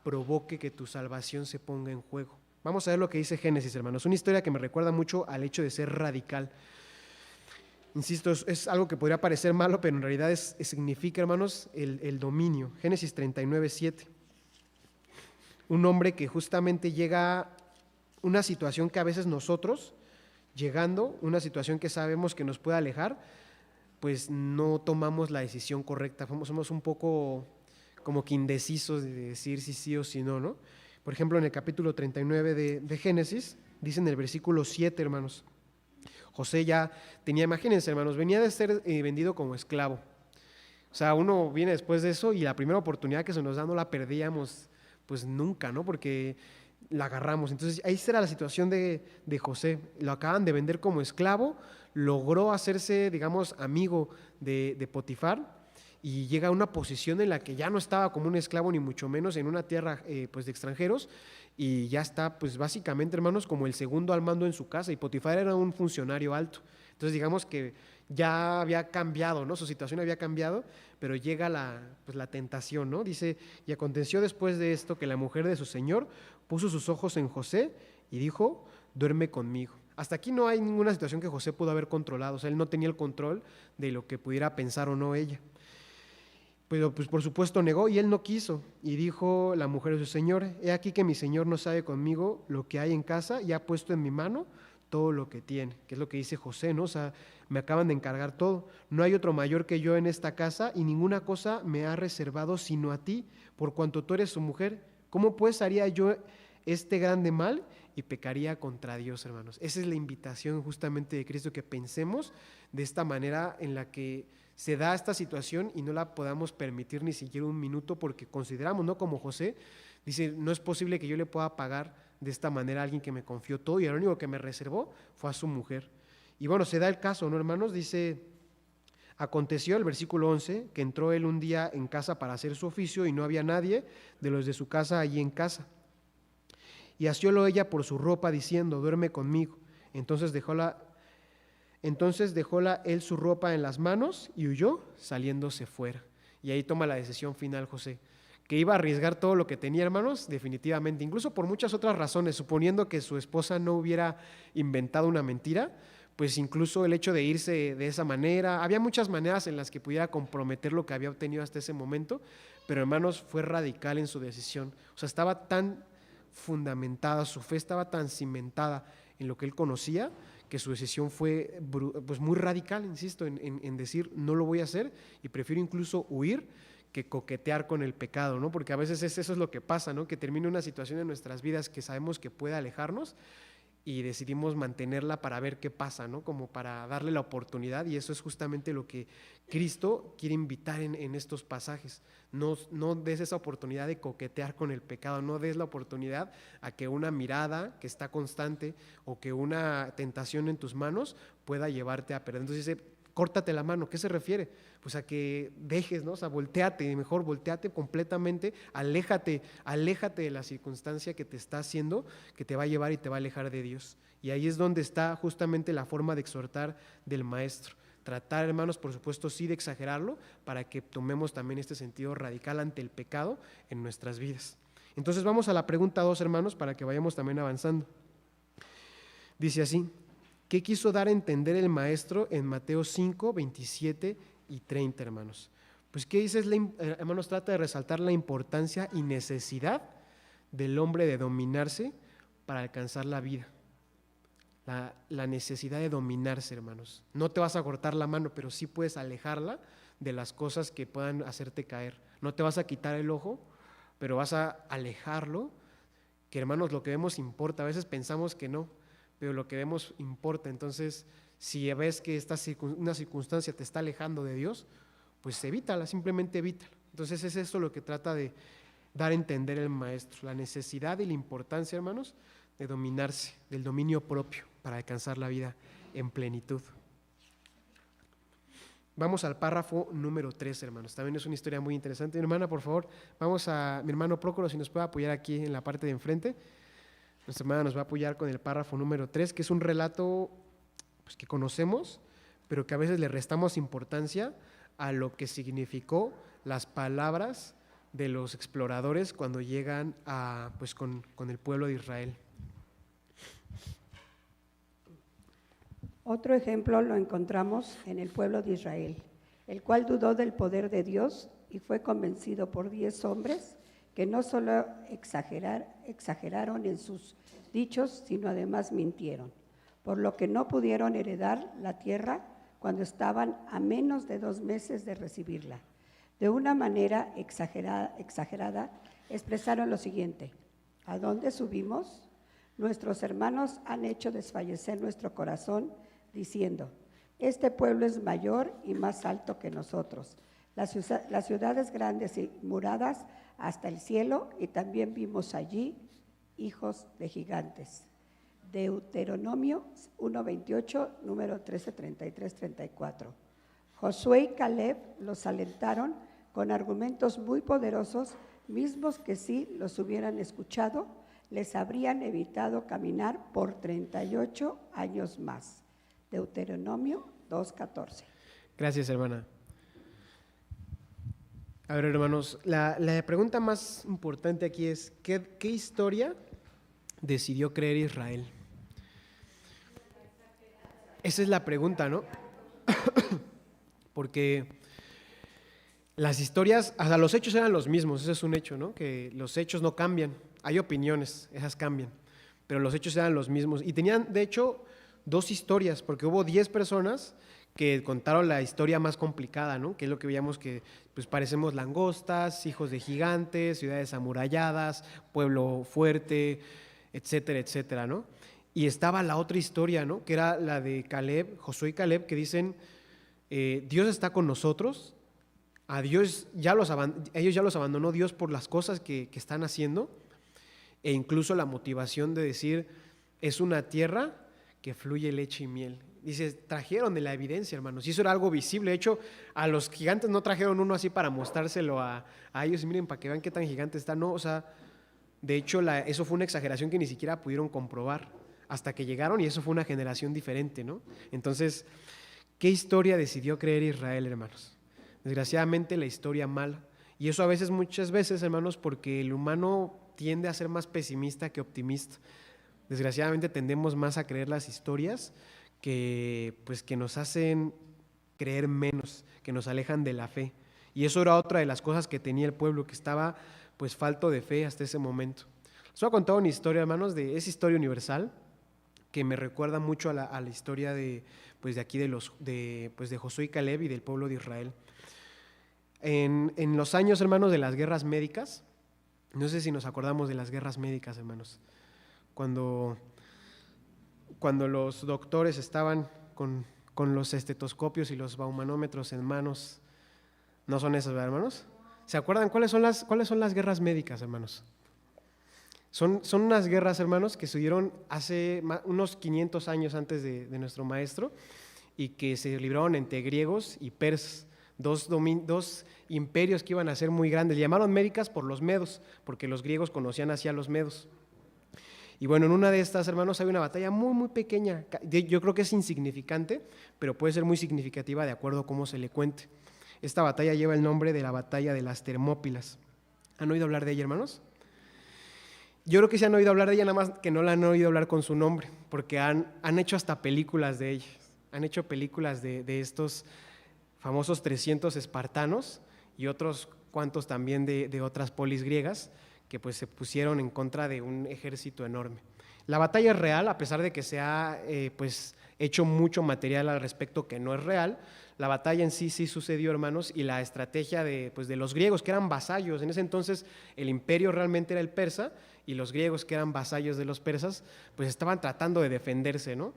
provoque que tu salvación se ponga en juego. Vamos a ver lo que dice Génesis, hermanos, una historia que me recuerda mucho al hecho de ser radical. Insisto, es algo que podría parecer malo, pero en realidad significa, hermanos, el dominio. Génesis 39:7. un hombre que justamente llega a una situación que a veces nosotros, llegando, una situación que sabemos que nos puede alejar, pues no tomamos la decisión correcta, somos un poco como que indecisos de decir si sí o si no, ¿no? Por ejemplo, en el capítulo 39 de Génesis, dice en el versículo 7, hermanos, José ya tenía, imagínense, hermanos, venía de ser vendido como esclavo. O sea, uno viene después de eso y la primera oportunidad que se nos da no la perdíamos pues nunca, ¿no? Porque la agarramos. Entonces, ahí será la situación de José. Lo acaban de vender como esclavo, logró hacerse, digamos, amigo de Potifar y llega a una posición en la que ya no estaba como un esclavo, ni mucho menos en una tierra pues de extranjeros, y ya está, pues básicamente, hermanos, como el segundo al mando en su casa, y Potifar era un funcionario alto. Entonces, digamos que ya había cambiado, ¿no? Su situación había cambiado, pero llega la tentación, ¿no? Dice, y aconteció después de esto que la mujer de su señor puso sus ojos en José y dijo, duerme conmigo. Hasta aquí no hay ninguna situación que José pudo haber controlado, o sea, él no tenía el control de lo que pudiera pensar o no ella. Pero pues por supuesto negó y él no quiso. Y dijo la mujer de su señor, he aquí que mi señor no sabe conmigo lo que hay en casa y ha puesto en mi mano todo lo que tiene, que es lo que dice José, ¿no? O sea, me acaban de encargar todo. No hay otro mayor que yo en esta casa y ninguna cosa me ha reservado sino a ti, por cuanto tú eres su mujer. ¿Cómo pues haría yo este grande mal y pecaría contra Dios, hermanos? Esa es la invitación justamente de Cristo, que pensemos de esta manera en la que se da esta situación y no la podamos permitir ni siquiera un minuto, porque consideramos, ¿no? Como José dice, no es posible que yo le pueda pagar de esta manera a alguien que me confió todo y el único que me reservó fue a su mujer. Y bueno, se da el caso, ¿no, hermanos? Dice, aconteció, el versículo 11, que entró él un día en casa para hacer su oficio y no había nadie de los de su casa allí en casa. Y asiólo ella por su ropa diciendo, duerme conmigo. Entonces dejóla él su ropa en las manos y huyó saliéndose fuera. Y ahí toma la decisión final José, que iba a arriesgar todo lo que tenía, hermanos, definitivamente, incluso por muchas otras razones, suponiendo que su esposa no hubiera inventado una mentira, pues incluso el hecho de irse de esa manera, había muchas maneras en las que pudiera comprometer lo que había obtenido hasta ese momento, pero hermanos, fue radical en su decisión. O sea, estaba tan fundamentada, su fe estaba tan cimentada en lo que él conocía, que su decisión fue pues muy radical, insisto, en decir, no lo voy a hacer y prefiero incluso huir que coquetear con el pecado, ¿no? Porque a veces eso es lo que pasa, ¿no? Que termina una situación en nuestras vidas que sabemos que puede alejarnos y decidimos mantenerla para ver qué pasa, ¿no? Como para darle la oportunidad, y eso es justamente lo que Cristo quiere invitar en estos pasajes. No des esa oportunidad de coquetear con el pecado, no des la oportunidad a que una mirada que está constante o que una tentación en tus manos pueda llevarte a perder. Entonces dice, córtate la mano. ¿Qué se refiere? Pues a que dejes, ¿no? O sea, volteate completamente, aléjate de la circunstancia que te está haciendo, que te va a llevar y te va a alejar de Dios. Y ahí es donde está justamente la forma de exhortar del maestro. Tratar, hermanos, por supuesto, sí de exagerarlo, para que tomemos también este sentido radical ante el pecado en nuestras vidas. Entonces vamos a la pregunta 2, hermanos, para que vayamos también avanzando. Dice así, ¿qué quiso dar a entender el maestro en Mateo 5, 27 y 30, hermanos? Pues, ¿qué dice? Hermanos, trata de resaltar la importancia y necesidad del hombre de dominarse para alcanzar la vida. La necesidad de dominarse, hermanos. No te vas a cortar la mano, pero sí puedes alejarla de las cosas que puedan hacerte caer. No te vas a quitar el ojo, pero vas a alejarlo, que, hermanos, lo que vemos importa. A veces pensamos que no, pero lo que vemos importa. Entonces, si ves que una circunstancia te está alejando de Dios, pues evítala, simplemente evítala. Entonces es eso lo que trata de dar a entender el maestro, la necesidad y la importancia, hermanos, de dominarse, del dominio propio para alcanzar la vida en plenitud. Vamos al párrafo número 3, hermanos. También es una historia muy interesante. Mi hermana, por favor, vamos a mi hermano Prócoro, si nos puede apoyar aquí en la parte de enfrente. Nuestra hermana nos va a apoyar con el párrafo número 3, que es un relato pues, que conocemos, pero que a veces le restamos importancia a lo que significó las palabras de los exploradores cuando llegan pues, con el pueblo de Israel. Otro ejemplo lo encontramos en el pueblo de Israel, el cual dudó del poder de Dios y fue convencido por 10 hombres que no solo exageraron en sus dichos, sino además mintieron, por lo que no pudieron heredar la tierra cuando estaban a menos de 2 meses de recibirla. De una manera exagerada expresaron lo siguiente: ¿a dónde subimos? Nuestros hermanos han hecho desfallecer nuestro corazón, diciendo: este pueblo es mayor y más alto que nosotros. Las ciudades grandes y muradas hasta el cielo, y también vimos allí hijos de gigantes. Deuteronomio 1:28, número 13, 33, 34. Josué y Caleb los alentaron con argumentos muy poderosos, mismos que si los hubieran escuchado, les habrían evitado caminar por 38 años más. Deuteronomio 2:14. Gracias, hermana. A ver, hermanos, la pregunta más importante aquí es, ¿qué historia decidió creer Israel? Esa es la pregunta, ¿no? Porque las historias, hasta los hechos eran los mismos, ese es un hecho, ¿no? Que los hechos no cambian, hay opiniones, esas cambian, pero los hechos eran los mismos. Y tenían, de hecho, 2 historias, porque hubo 10 personas que contaron la historia más complicada, ¿no? Que es lo que veíamos, que pues parecemos langostas, hijos de gigantes, ciudades amuralladas, pueblo fuerte, etcétera, etcétera, ¿no? Y estaba la otra historia, ¿no? Que era la de Caleb, Josué y Caleb, que dicen, Dios está con nosotros, a Dios ellos ya los abandonó Dios por las cosas que están haciendo, e incluso la motivación de decir, es una tierra que fluye leche y miel. Dice, trajeron de la evidencia, hermanos, y eso era algo visible. De hecho, a los gigantes no trajeron uno así para mostrárselo a ellos, y miren, para que vean qué tan gigante está, no, o sea, de hecho, eso fue una exageración que ni siquiera pudieron comprobar hasta que llegaron, y eso fue una generación diferente, ¿no? Entonces, ¿qué historia decidió creer Israel, hermanos? Desgraciadamente, la historia mala. Y eso muchas veces, hermanos, porque el humano tiende a ser más pesimista que optimista. Desgraciadamente, tendemos más a creer las historias que nos hacen creer menos, que nos alejan de la fe. Y eso era otra de las cosas que tenía el pueblo, que estaba pues falto de fe hasta ese momento. Les voy a contar una historia, hermanos, esa historia universal, que me recuerda mucho a la historia de aquí de Josué y Caleb y del pueblo de Israel. En los años, hermanos, de las guerras médicas, no sé si nos acordamos de las guerras médicas, hermanos, cuando los doctores estaban con los estetoscopios y los baumanómetros en manos. ¿No son esas, ¿verdad, hermanos? ¿Se acuerdan cuáles son las guerras médicas, hermanos? Son unas guerras, hermanos, que se dieron hace unos 500 años antes de nuestro maestro, y que se libraron entre griegos y persas, dos imperios que iban a ser muy grandes. Le llamaron médicas por los medos, porque los griegos conocían así a los medos. Y bueno, en una de estas, hermanos, hay una batalla muy, muy pequeña. Yo creo que es insignificante, pero puede ser muy significativa de acuerdo a cómo se le cuente. Esta batalla lleva el nombre de la batalla de las Termópilas. ¿Han oído hablar de ella, hermanos? Yo creo que sí han oído hablar de ella, nada más que no la han oído hablar con su nombre, porque han hecho hasta películas de ella. Han hecho películas de estos famosos 300 espartanos y otros cuantos también de otras polis griegas, que pues se pusieron en contra de un ejército enorme. La batalla es real, a pesar de que se ha hecho mucho material al respecto que no es real. La batalla en sí sucedió, hermanos, y la estrategia de los griegos, que eran vasallos. En ese entonces el imperio realmente era el persa, y los griegos, que eran vasallos de los persas, pues estaban tratando de defenderse, ¿no?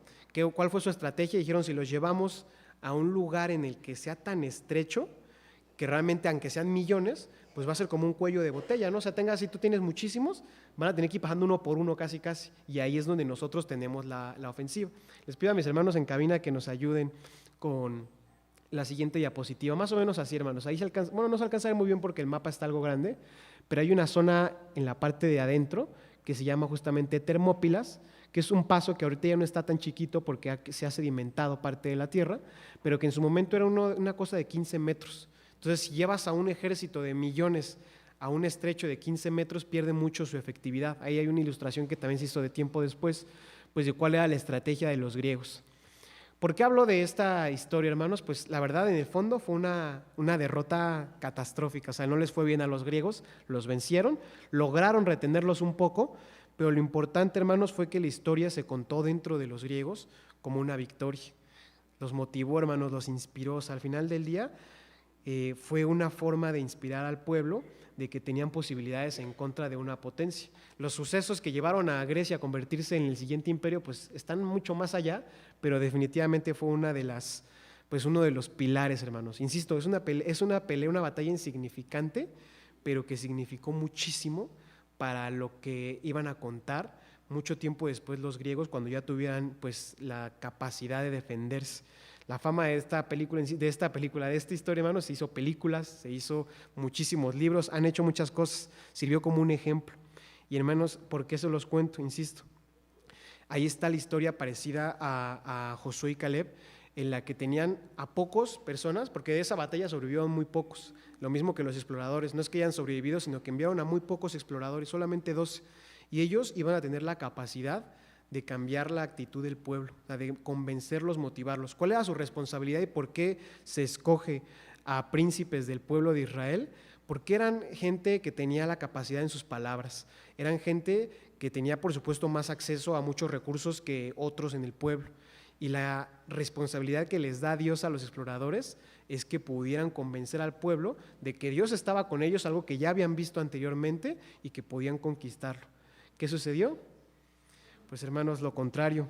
¿Cuál fue su estrategia? Dijeron, si los llevamos a un lugar en el que sea tan estrecho, que realmente, aunque sean millones, pues va a ser como un cuello de botella, ¿no? O sea, si tú tienes muchísimos, van a tener que ir bajando uno por uno casi, y ahí es donde nosotros tenemos la ofensiva. Les pido a mis hermanos en cabina que nos ayuden con la siguiente diapositiva, más o menos así, hermanos. Ahí no se alcanza a ver muy bien porque el mapa está algo grande, pero hay una zona en la parte de adentro que se llama justamente Termópilas, que es un paso que ahorita ya no está tan chiquito porque se ha sedimentado parte de la tierra, pero que en su momento era una cosa de 15 metros. Entonces, si llevas a un ejército de millones a un estrecho de 15 metros, pierde mucho su efectividad. Ahí hay una ilustración que también se hizo de tiempo después, pues de cuál era la estrategia de los griegos. ¿Por qué hablo de esta historia, hermanos? Pues la verdad, en el fondo fue una derrota catastrófica. O sea, no les fue bien a los griegos, los vencieron, lograron retenerlos un poco, pero lo importante, hermanos, fue que la historia se contó dentro de los griegos como una victoria. Los motivó, hermanos, los inspiró. O sea, al final del día fue una forma de inspirar al pueblo de que tenían posibilidades en contra de una potencia. Los sucesos que llevaron a Grecia a convertirse en el siguiente imperio, pues están mucho más allá, pero definitivamente fue uno de los pilares, hermanos. Insisto, es una pelea, una batalla insignificante, pero que significó muchísimo para lo que iban a contar mucho tiempo después los griegos, cuando ya tuvieran pues la capacidad de defenderse. La fama de esta historia, hermanos, se hizo películas, se hizo muchísimos libros, han hecho muchas cosas, sirvió como un ejemplo. Y hermanos, ¿por qué se los cuento? Insisto, ahí está la historia parecida a Josué y Caleb, en la que tenían a pocos personas, porque de esa batalla sobrevivieron muy pocos, lo mismo que los exploradores, no es que hayan sobrevivido, sino que enviaron a muy pocos exploradores, solamente 12, y ellos iban a tener la capacidad de cambiar la actitud del pueblo, de convencerlos, motivarlos. ¿Cuál era su responsabilidad y por qué se escoge a príncipes del pueblo de Israel? Porque eran gente que tenía la capacidad en sus palabras, eran gente que tenía, por supuesto, más acceso a muchos recursos que otros en el pueblo. Y la responsabilidad que les da Dios a los exploradores es que pudieran convencer al pueblo de que Dios estaba con ellos, algo que ya habían visto anteriormente y que podían conquistarlo. ¿Qué sucedió? Pues hermanos, lo contrario.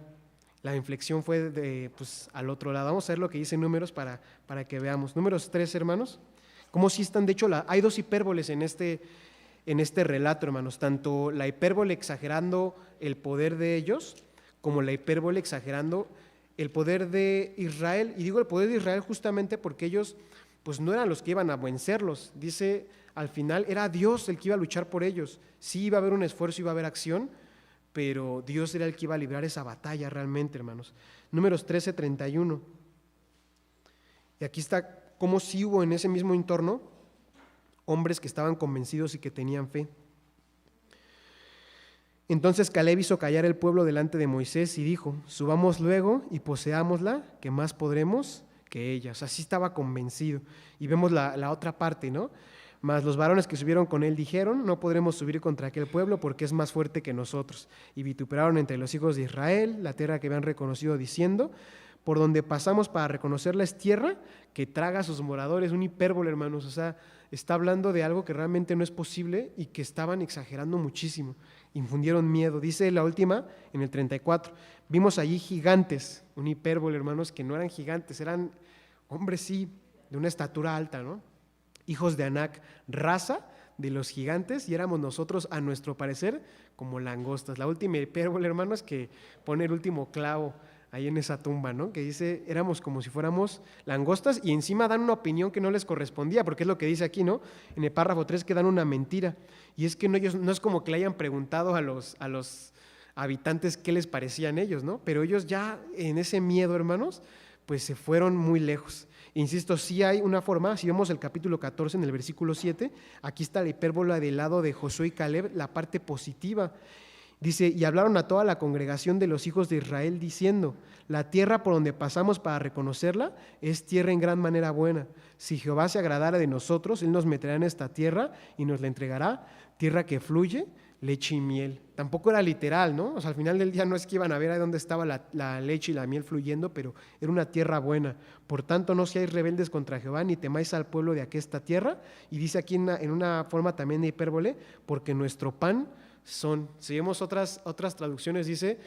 La inflexión fue al otro lado. Vamos a ver lo que dice Números para que veamos. Números 3, hermanos. ¿Cómo sí están? De hecho, hay dos hipérboles en este relato, hermanos. Tanto la hipérbole exagerando el poder de ellos, como la hipérbole exagerando el poder de Israel. Y digo el poder de Israel justamente porque ellos pues no eran los que iban a vencerlos. Dice, al final era Dios el que iba a luchar por ellos. Sí iba a haber un esfuerzo, iba a haber acción, pero Dios era el que iba a librar esa batalla realmente, hermanos. Números 13:31. Y aquí está cómo sí hubo en ese mismo entorno hombres que estaban convencidos y que tenían fe. Entonces Caleb hizo callar el pueblo delante de Moisés y dijo, subamos luego y poseámosla, que más podremos que ella. O sea, sí estaba convencido. Y vemos la otra parte, ¿no? Mas los varones que subieron con él dijeron, no podremos subir contra aquel pueblo porque es más fuerte que nosotros. Y vituperaron entre los hijos de Israel la tierra que habían reconocido, diciendo, por donde pasamos para reconocerla es tierra que traga a sus moradores. Un hipérbole, hermanos. O sea, está hablando de algo que realmente no es posible y que estaban exagerando muchísimo. Infundieron miedo. Dice la última, en el 34, vimos allí gigantes. Un hipérbole, hermanos, que no eran gigantes, eran hombres, sí, de una estatura alta, ¿no? Hijos de Anac, raza de los gigantes, y éramos nosotros, a nuestro parecer, como langostas. La última hipérbole, hermanos, que pone el último clavo ahí en esa tumba, ¿no? Que dice, éramos como si fuéramos langostas, y encima dan una opinión que no les correspondía, porque es lo que dice aquí, ¿no? En el párrafo 3 que dan una mentira, y es que ellos no es como que le hayan preguntado a los habitantes qué les parecían ellos, ¿no? Pero ellos ya en ese miedo, hermanos, pues se fueron muy lejos. Insisto, sí hay una forma, si vemos el capítulo 14 en el versículo 7, aquí está la hipérbola del lado de Josué y Caleb, la parte positiva. Dice, y hablaron a toda la congregación de los hijos de Israel diciendo, la tierra por donde pasamos para reconocerla es tierra en gran manera buena. Si Jehová se agradara de nosotros, Él nos meterá en esta tierra y nos la entregará, tierra que fluye leche y miel. Tampoco era literal, ¿no? O sea, al final del día no es que iban a ver ahí dónde estaba la leche y la miel fluyendo, pero era una tierra buena. Por tanto, no seáis rebeldes contra Jehová, ni temáis al pueblo de aquesta tierra. Y dice aquí en una forma también de hipérbole, porque nuestro pan son. Si vemos otras traducciones, dice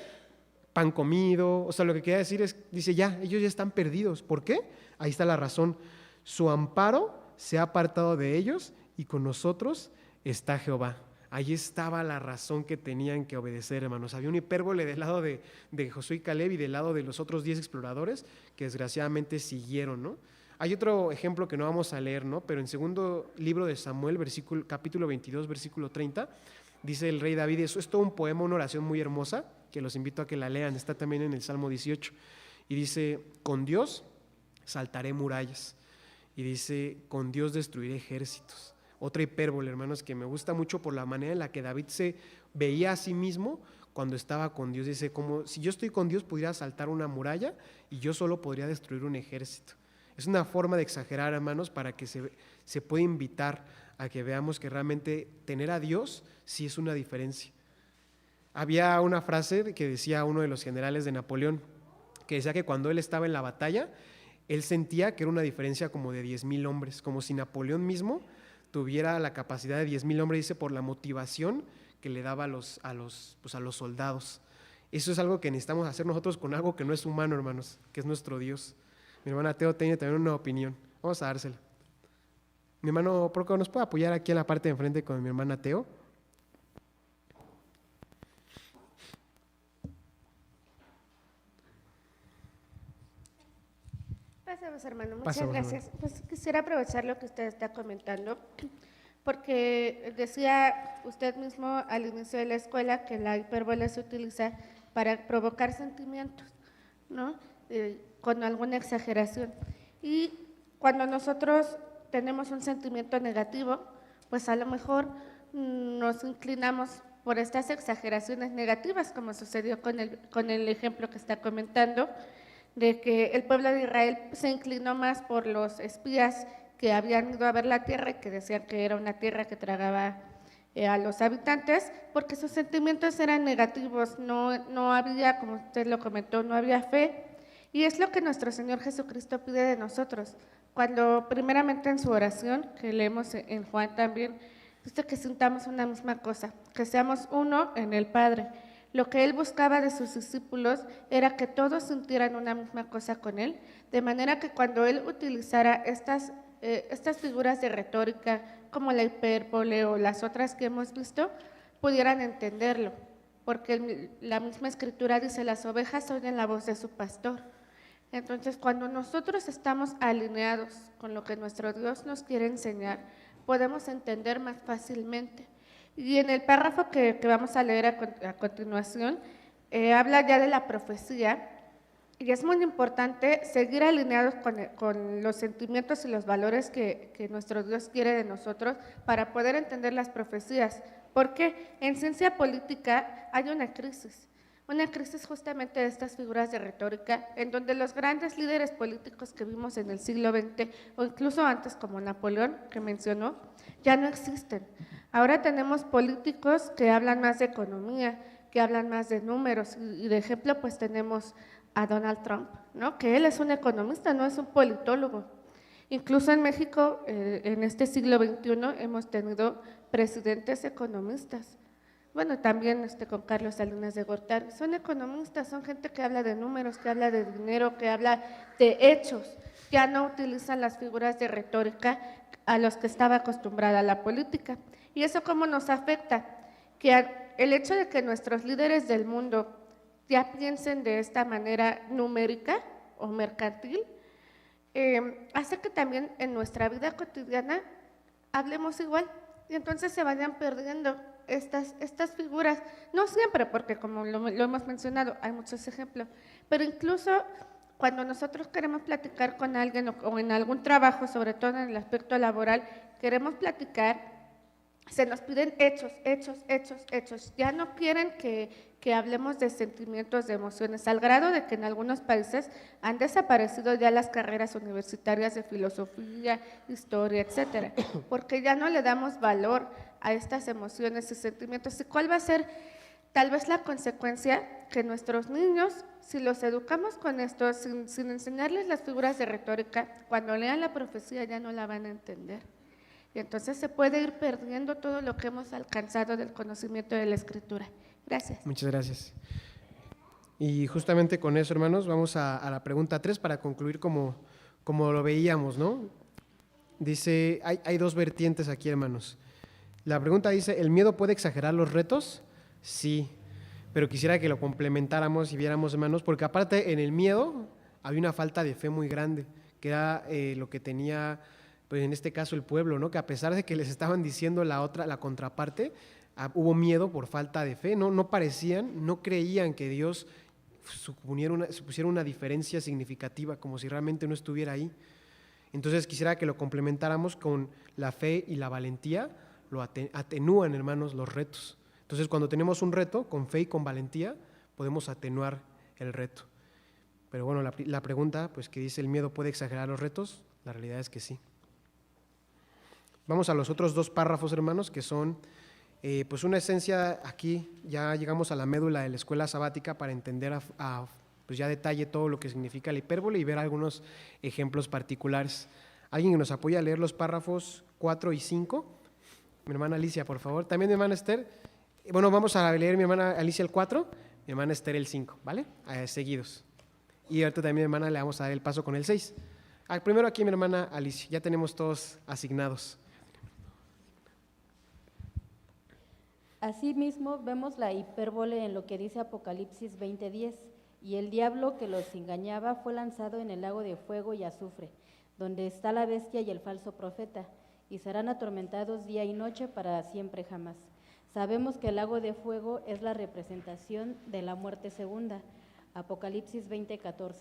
pan comido. O sea, lo que quiere decir es, dice ya, ellos ya están perdidos. ¿Por qué? Ahí está la razón. Su amparo se ha apartado de ellos y con nosotros está Jehová. Ahí estaba la razón que tenían que obedecer, hermanos. Había un hipérbole del lado de Josué y Caleb y del lado de los otros 10 exploradores que desgraciadamente siguieron, ¿no? Hay otro ejemplo que no vamos a leer, ¿no? Pero en segundo libro de Samuel, capítulo 22, versículo 30, dice el rey David, eso es todo un poema, una oración muy hermosa, que los invito a que la lean, está también en el Salmo 18, y dice, con Dios saltaré murallas, y dice, con Dios destruiré ejércitos. Otra hipérbole, hermanos, que me gusta mucho por la manera en la que David se veía a sí mismo cuando estaba con Dios. Dice, como si yo estoy con Dios, pudiera saltar una muralla y yo solo podría destruir un ejército. Es una forma de exagerar, hermanos, para que se pueda invitar a que veamos que realmente tener a Dios sí es una diferencia. Había una frase que decía uno de los generales de Napoleón, que decía que cuando él estaba en la batalla, él sentía que era una diferencia como de 10,000 hombres, como si Napoleón mismo tuviera la capacidad de 10,000 hombres, dice, por la motivación que le daba a los soldados. Eso es algo que necesitamos hacer nosotros con algo que no es humano, hermanos, que es nuestro Dios. Mi hermana Teo tiene también una opinión. Vamos a dársela. Mi hermano Proco, ¿nos puede apoyar aquí en la parte de enfrente con mi hermana Teo? Pasemos, hermano. Muchas Pasemos, gracias. Pues quisiera aprovechar lo que usted está comentando, porque decía usted mismo al inicio de la escuela que la hipérbole se utiliza para provocar sentimientos, ¿no? Con alguna exageración. Y cuando nosotros tenemos un sentimiento negativo, pues a lo mejor nos inclinamos por estas exageraciones negativas, como sucedió con el ejemplo que está comentando, de que el pueblo de Israel se inclinó más por los espías que habían ido a ver la tierra y que decían que era una tierra que tragaba a los habitantes, porque sus sentimientos eran negativos, no había, como usted lo comentó, no había fe. Y es lo que nuestro Señor Jesucristo pide de nosotros. Cuando primeramente en su oración, que leemos en Juan también, dice que sintamos una misma cosa, que seamos uno en el Padre. Lo que Él buscaba de sus discípulos era que todos sintieran una misma cosa con Él, de manera que cuando Él utilizara estas figuras de retórica, como la hipérbole o las otras que hemos visto, pudieran entenderlo, porque la misma Escritura dice, las ovejas oyen la voz de su pastor. Entonces, cuando nosotros estamos alineados con lo que nuestro Dios nos quiere enseñar, podemos entender más fácilmente. Y en el párrafo que vamos a leer a continuación, habla ya de la profecía, y es muy importante seguir alineados con los sentimientos y los valores que nuestro Dios quiere de nosotros para poder entender las profecías, porque en ciencia política hay una crisis justamente de estas figuras de retórica, en donde los grandes líderes políticos que vimos en el siglo XX, o incluso antes como Napoleón, que mencionó, ya no existen. Ahora tenemos políticos que hablan más de economía, que hablan más de números, y de ejemplo pues tenemos a Donald Trump, ¿no? Que él es un economista, no es un politólogo. Incluso en México, en este siglo XXI, hemos tenido presidentes economistas. Bueno, también con Carlos Salinas de Gortari. Son economistas, son gente que habla de números, que habla de dinero, que habla de hechos. Ya no utilizan las figuras de retórica a los que estaba acostumbrada la política. ¿Y eso cómo nos afecta? Que el hecho de que nuestros líderes del mundo ya piensen de esta manera numérica o mercantil, hace que también en nuestra vida cotidiana hablemos igual y entonces se vayan perdiendo estas figuras, no siempre, porque como lo hemos mencionado, hay muchos ejemplos, pero incluso cuando nosotros queremos platicar con alguien o en algún trabajo, sobre todo en el aspecto laboral, queremos platicar, se nos piden hechos. Ya no quieren que hablemos de sentimientos, de emociones, al grado de que en algunos países han desaparecido ya las carreras universitarias de filosofía, historia, etcétera, porque ya no le damos valor a estas emociones y sentimientos. ¿Y cuál va a ser tal vez la consecuencia? Que nuestros niños, si los educamos con esto, sin enseñarles las figuras de retórica, cuando lean la profecía ya no la van a entender. Y entonces se puede ir perdiendo todo lo que hemos alcanzado del conocimiento de la Escritura. Gracias. Muchas gracias. Y justamente con eso, hermanos, vamos a la pregunta 3 para concluir como lo veíamos, ¿no? Dice, hay dos vertientes aquí, hermanos. La pregunta dice, ¿el miedo puede exagerar los retos? Sí, pero quisiera que lo complementáramos y viéramos, hermanos, porque aparte en el miedo había una falta de fe muy grande, que era lo que tenía, pues en este caso el pueblo, ¿no? Que a pesar de que les estaban diciendo la contraparte, hubo miedo por falta de fe, no creían que Dios supusiera una diferencia significativa, como si realmente no estuviera ahí. Entonces quisiera que lo complementáramos con la fe y la valentía, lo atenúan, hermanos, los retos. Entonces, cuando tenemos un reto, con fe y con valentía, podemos atenuar el reto. Pero bueno, la pregunta, pues, que dice, ¿el miedo puede exagerar los retos? La realidad es que sí. Vamos a los otros 2 párrafos, hermanos, que son, pues, una esencia. Aquí ya llegamos a la médula de la escuela sabática para entender pues ya detalle todo lo que significa la hipérbole y ver algunos ejemplos particulares. ¿Alguien que nos apoya a leer los párrafos 4 y 5? Mi hermana Alicia, por favor. También mi hermana Esther. Bueno, vamos a leer mi hermana Alicia el 4, mi hermana Esther el 5, ¿vale? Seguidos. Y ahorita también mi hermana le vamos a dar el paso con el 6. Primero aquí mi hermana Alicia, ya tenemos todos asignados. Asimismo, vemos la hipérbole en lo que dice Apocalipsis 20:10, y el diablo que los engañaba fue lanzado en el lago de fuego y azufre, donde está la bestia y el falso profeta, y serán atormentados día y noche para siempre jamás. Sabemos que el lago de fuego es la representación de la muerte segunda, Apocalipsis 20:14.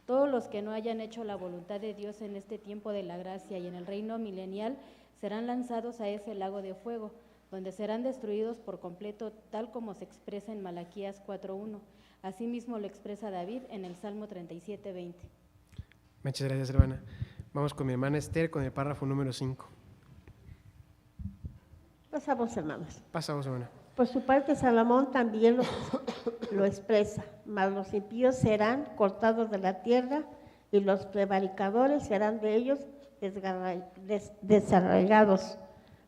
Todos los que no hayan hecho la voluntad de Dios en este tiempo de la gracia y en el reino milenial serán lanzados a ese lago de fuego, donde serán destruidos por completo, tal como se expresa en Malaquías 4:1. Asimismo lo expresa David en el Salmo 37:20. Muchas gracias, hermana. Vamos con mi hermana Esther con el párrafo número 5. Pasamos, hermanos. Pasamos, hermana. Por su parte, Salomón también lo expresa, mas los impíos serán cortados de la tierra y los prevaricadores serán de ellos desarraigados.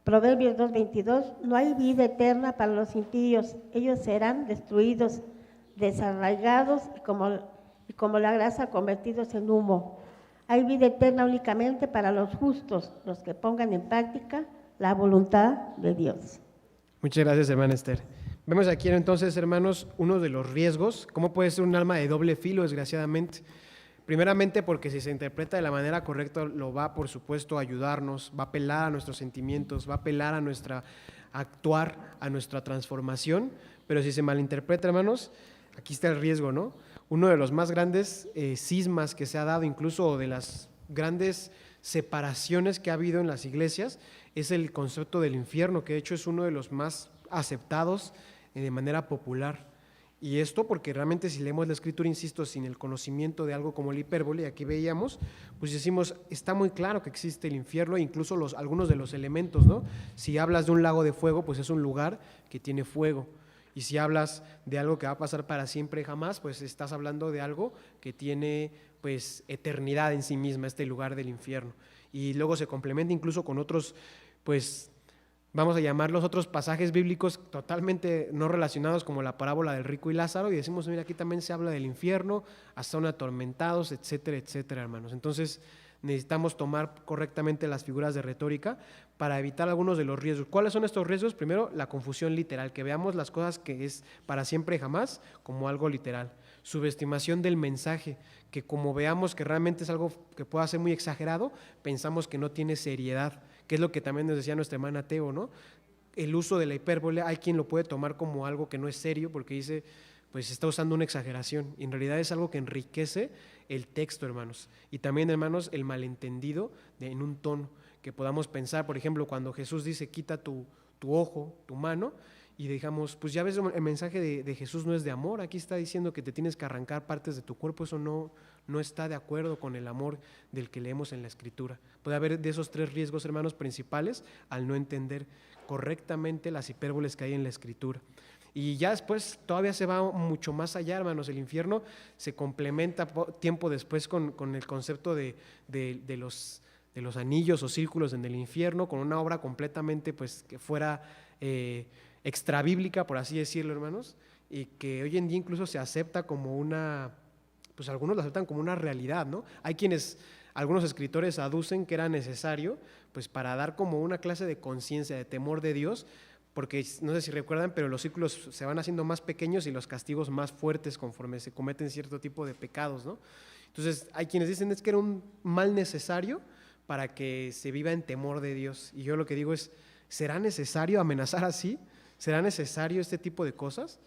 Proverbios 2:22, no hay vida eterna para los impíos, ellos serán destruidos, desarraigados y como la grasa convertidos en humo. Hay vida eterna únicamente para los justos, los que pongan en práctica la voluntad de Dios. Muchas gracias, hermana Esther. Vemos aquí entonces, hermanos, uno de los riesgos, cómo puede ser un arma de doble filo, desgraciadamente. Primeramente porque si se interpreta de la manera correcta, lo va, por supuesto, a ayudarnos, va a apelar a nuestros sentimientos, va a apelar a nuestra actuar, a nuestra transformación, pero si se malinterpreta, hermanos, aquí está el riesgo, ¿no? Uno de los más grandes cismas que se ha dado, incluso de las grandes separaciones que ha habido en las iglesias, es el concepto del infierno, que de hecho es uno de los más aceptados de manera popular. Y esto porque realmente si leemos la escritura, insisto, sin el conocimiento de algo como la hipérbole, aquí veíamos, pues decimos, está muy claro que existe el infierno, incluso algunos de los elementos, ¿no? Si hablas de un lago de fuego, pues es un lugar que tiene fuego. Y si hablas de algo que va a pasar para siempre y jamás, pues estás hablando de algo que tiene pues eternidad en sí misma, este lugar del infierno. Y luego se complementa incluso con otros, pues vamos a llamarlos otros pasajes bíblicos totalmente no relacionados, como la parábola del rico y Lázaro, y decimos, mira, aquí también se habla del infierno, hasta son atormentados, etcétera, etcétera, hermanos. Entonces necesitamos tomar correctamente las figuras de retórica para evitar algunos de los riesgos. ¿Cuáles son estos riesgos? Primero, la confusión literal, que veamos las cosas que es para siempre y jamás como algo literal. Subestimación del mensaje, que como veamos que realmente es algo que pueda ser muy exagerado, pensamos que no tiene seriedad, que es lo que también nos decía nuestra hermana Teo, ¿no? El uso de la hipérbole, hay quien lo puede tomar como algo que no es serio porque dice, pues está usando una exageración, y en realidad es algo que enriquece el texto, hermanos. Y también, hermanos, el malentendido en un tono, que podamos pensar, por ejemplo, cuando Jesús dice, quita tu ojo, tu mano, y digamos, pues ya ves, el mensaje de Jesús no es de amor, aquí está diciendo que te tienes que arrancar partes de tu cuerpo, eso no está de acuerdo con el amor del que leemos en la Escritura. Puede haber de esos 3 riesgos, hermanos, principales al no entender correctamente las hipérboles que hay en la Escritura. Y ya después todavía se va mucho más allá, hermanos, el infierno se complementa tiempo después con el concepto de los anillos o círculos en el infierno, con una obra completamente pues que fuera extrabíblica, por así decirlo, hermanos, y que hoy en día incluso se acepta como pues algunos lo aceptan como una realidad, ¿no? Hay algunos escritores aducen que era necesario, pues para dar como una clase de conciencia, de temor de Dios, porque no sé si recuerdan, pero los círculos se van haciendo más pequeños y los castigos más fuertes conforme se cometen cierto tipo de pecados, ¿no? Entonces hay quienes dicen es que era un mal necesario para que se viva en temor de Dios. Y yo lo que digo es, ¿será necesario amenazar así? ¿Será necesario este tipo de cosas?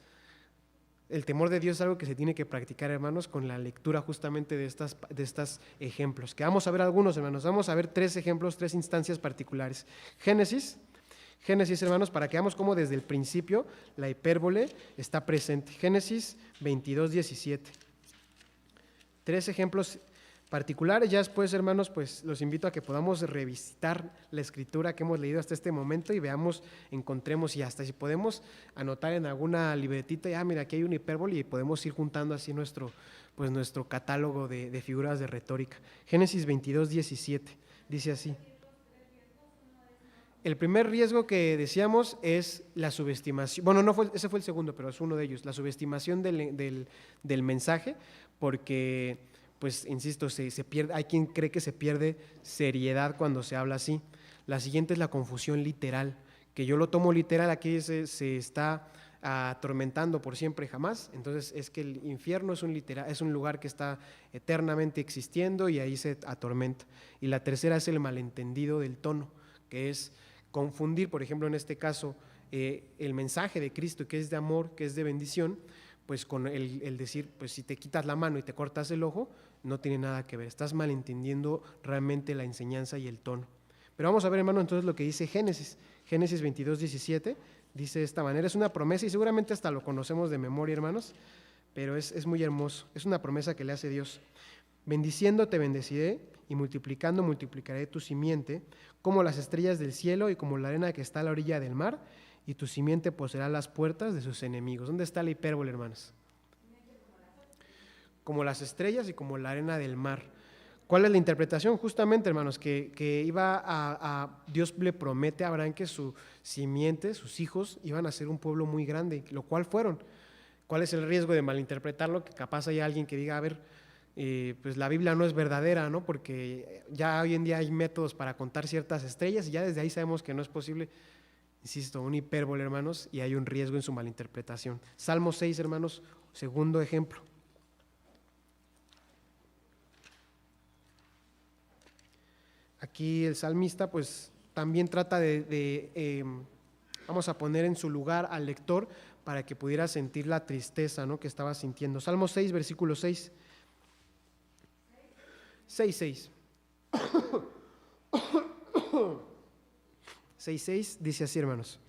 El temor de Dios es algo que se tiene que practicar, hermanos, con la lectura justamente de estos ejemplos, que vamos a ver algunos, hermanos. Vamos a ver 3 ejemplos, 3 instancias particulares. Génesis Génesis, hermanos, para que veamos cómo desde el principio la hipérbole está presente. Génesis 22, 17. 3 ejemplos particulares. Ya después, hermanos, pues los invito a que podamos revisitar la escritura que hemos leído hasta este momento y veamos, encontremos y hasta si podemos anotar en alguna libretita, ya mira, aquí hay una hipérbole y podemos ir juntando así nuestro catálogo de figuras de retórica. Génesis 22, 17, dice así. El primer riesgo que decíamos es la subestimación, bueno, ese fue el segundo, pero es uno de ellos, la subestimación del mensaje, porque, pues, insisto, se pierde, hay quien cree que se pierde seriedad cuando se habla así. La siguiente es la confusión literal, que yo lo tomo literal, aquí se está atormentando por siempre y jamás, entonces es que el infierno es un lugar que está eternamente existiendo y ahí se atormenta. Y la tercera es el malentendido del tono, que es confundir, por ejemplo, en este caso, el mensaje de Cristo, que es de amor, que es de bendición, pues con el decir, pues si te quitas la mano y te cortas el ojo, no tiene nada que ver, estás malentendiendo realmente la enseñanza y el tono. Pero vamos a ver, hermano, entonces lo que dice Génesis 22, 17, dice de esta manera, es una promesa y seguramente hasta lo conocemos de memoria, hermanos, pero es muy hermoso, es una promesa que le hace Dios. Bendiciendo te bendeciré y multiplicando multiplicaré tu simiente como las estrellas del cielo y como la arena que está a la orilla del mar, y tu simiente poseerá las puertas de sus enemigos. ¿Dónde está la hipérbole, hermanos? Como las estrellas y como la arena del mar. ¿Cuál es la interpretación? Justamente, hermanos, que Dios le promete a Abraham que su simiente, sus hijos, iban a ser un pueblo muy grande, lo cual fueron. ¿Cuál es el riesgo de malinterpretarlo? Que capaz haya alguien que diga, a ver, pues la Biblia no es verdadera, ¿no? Porque ya hoy en día hay métodos para contar ciertas estrellas y ya desde ahí sabemos que no es posible. Insisto, un hipérbole, hermanos, y hay un riesgo en su malinterpretación. Salmo 6, hermanos, segundo ejemplo. Aquí el salmista pues también trata vamos a poner en su lugar al lector para que pudiera sentir la tristeza, ¿no?, que estaba sintiendo. Salmo 6, versículo 6. 6:6. 6:6 dice así, hermanos.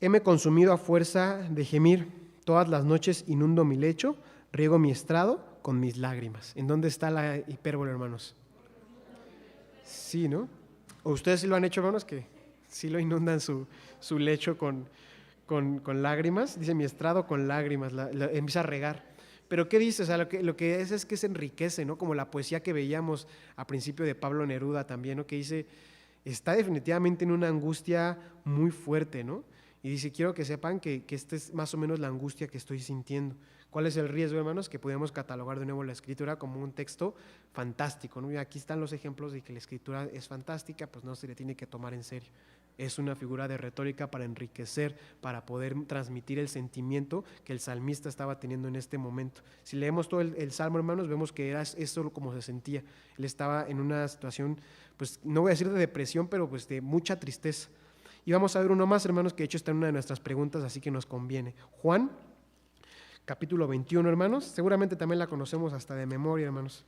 Heme consumido a fuerza de gemir, todas las noches inundo mi lecho, riego mi estrado con mis lágrimas. ¿En dónde está la hipérbole, hermanos? Sí, ¿no? ¿O ustedes sí lo han hecho, hermanos, que sí lo inundan su lecho con lágrimas? Dice mi estrado con lágrimas, empieza a regar. Pero ¿qué dice? O sea, lo que es que se enriquece, ¿no? Como la poesía que veíamos a principio de Pablo Neruda también, ¿no? Que dice, está definitivamente en una angustia muy fuerte, ¿no? Y dice, quiero que sepan que esta es más o menos la angustia que estoy sintiendo. ¿Cuál es el riesgo, hermanos? Que podemos catalogar de nuevo la Escritura como un texto fantástico, ¿no? Y aquí están los ejemplos de que la Escritura es fantástica, pues no se le tiene que tomar en serio. Es una figura de retórica para enriquecer, para poder transmitir el sentimiento que el salmista estaba teniendo en este momento. Si leemos todo el Salmo, hermanos, vemos que era eso como se sentía. Él estaba en una situación, pues no voy a decir de depresión, pero pues de mucha tristeza. Y vamos a ver uno más, hermanos, que de hecho está en una de nuestras preguntas, así que nos conviene. Juan, capítulo 21, hermanos. Seguramente también la conocemos hasta de memoria, hermanos.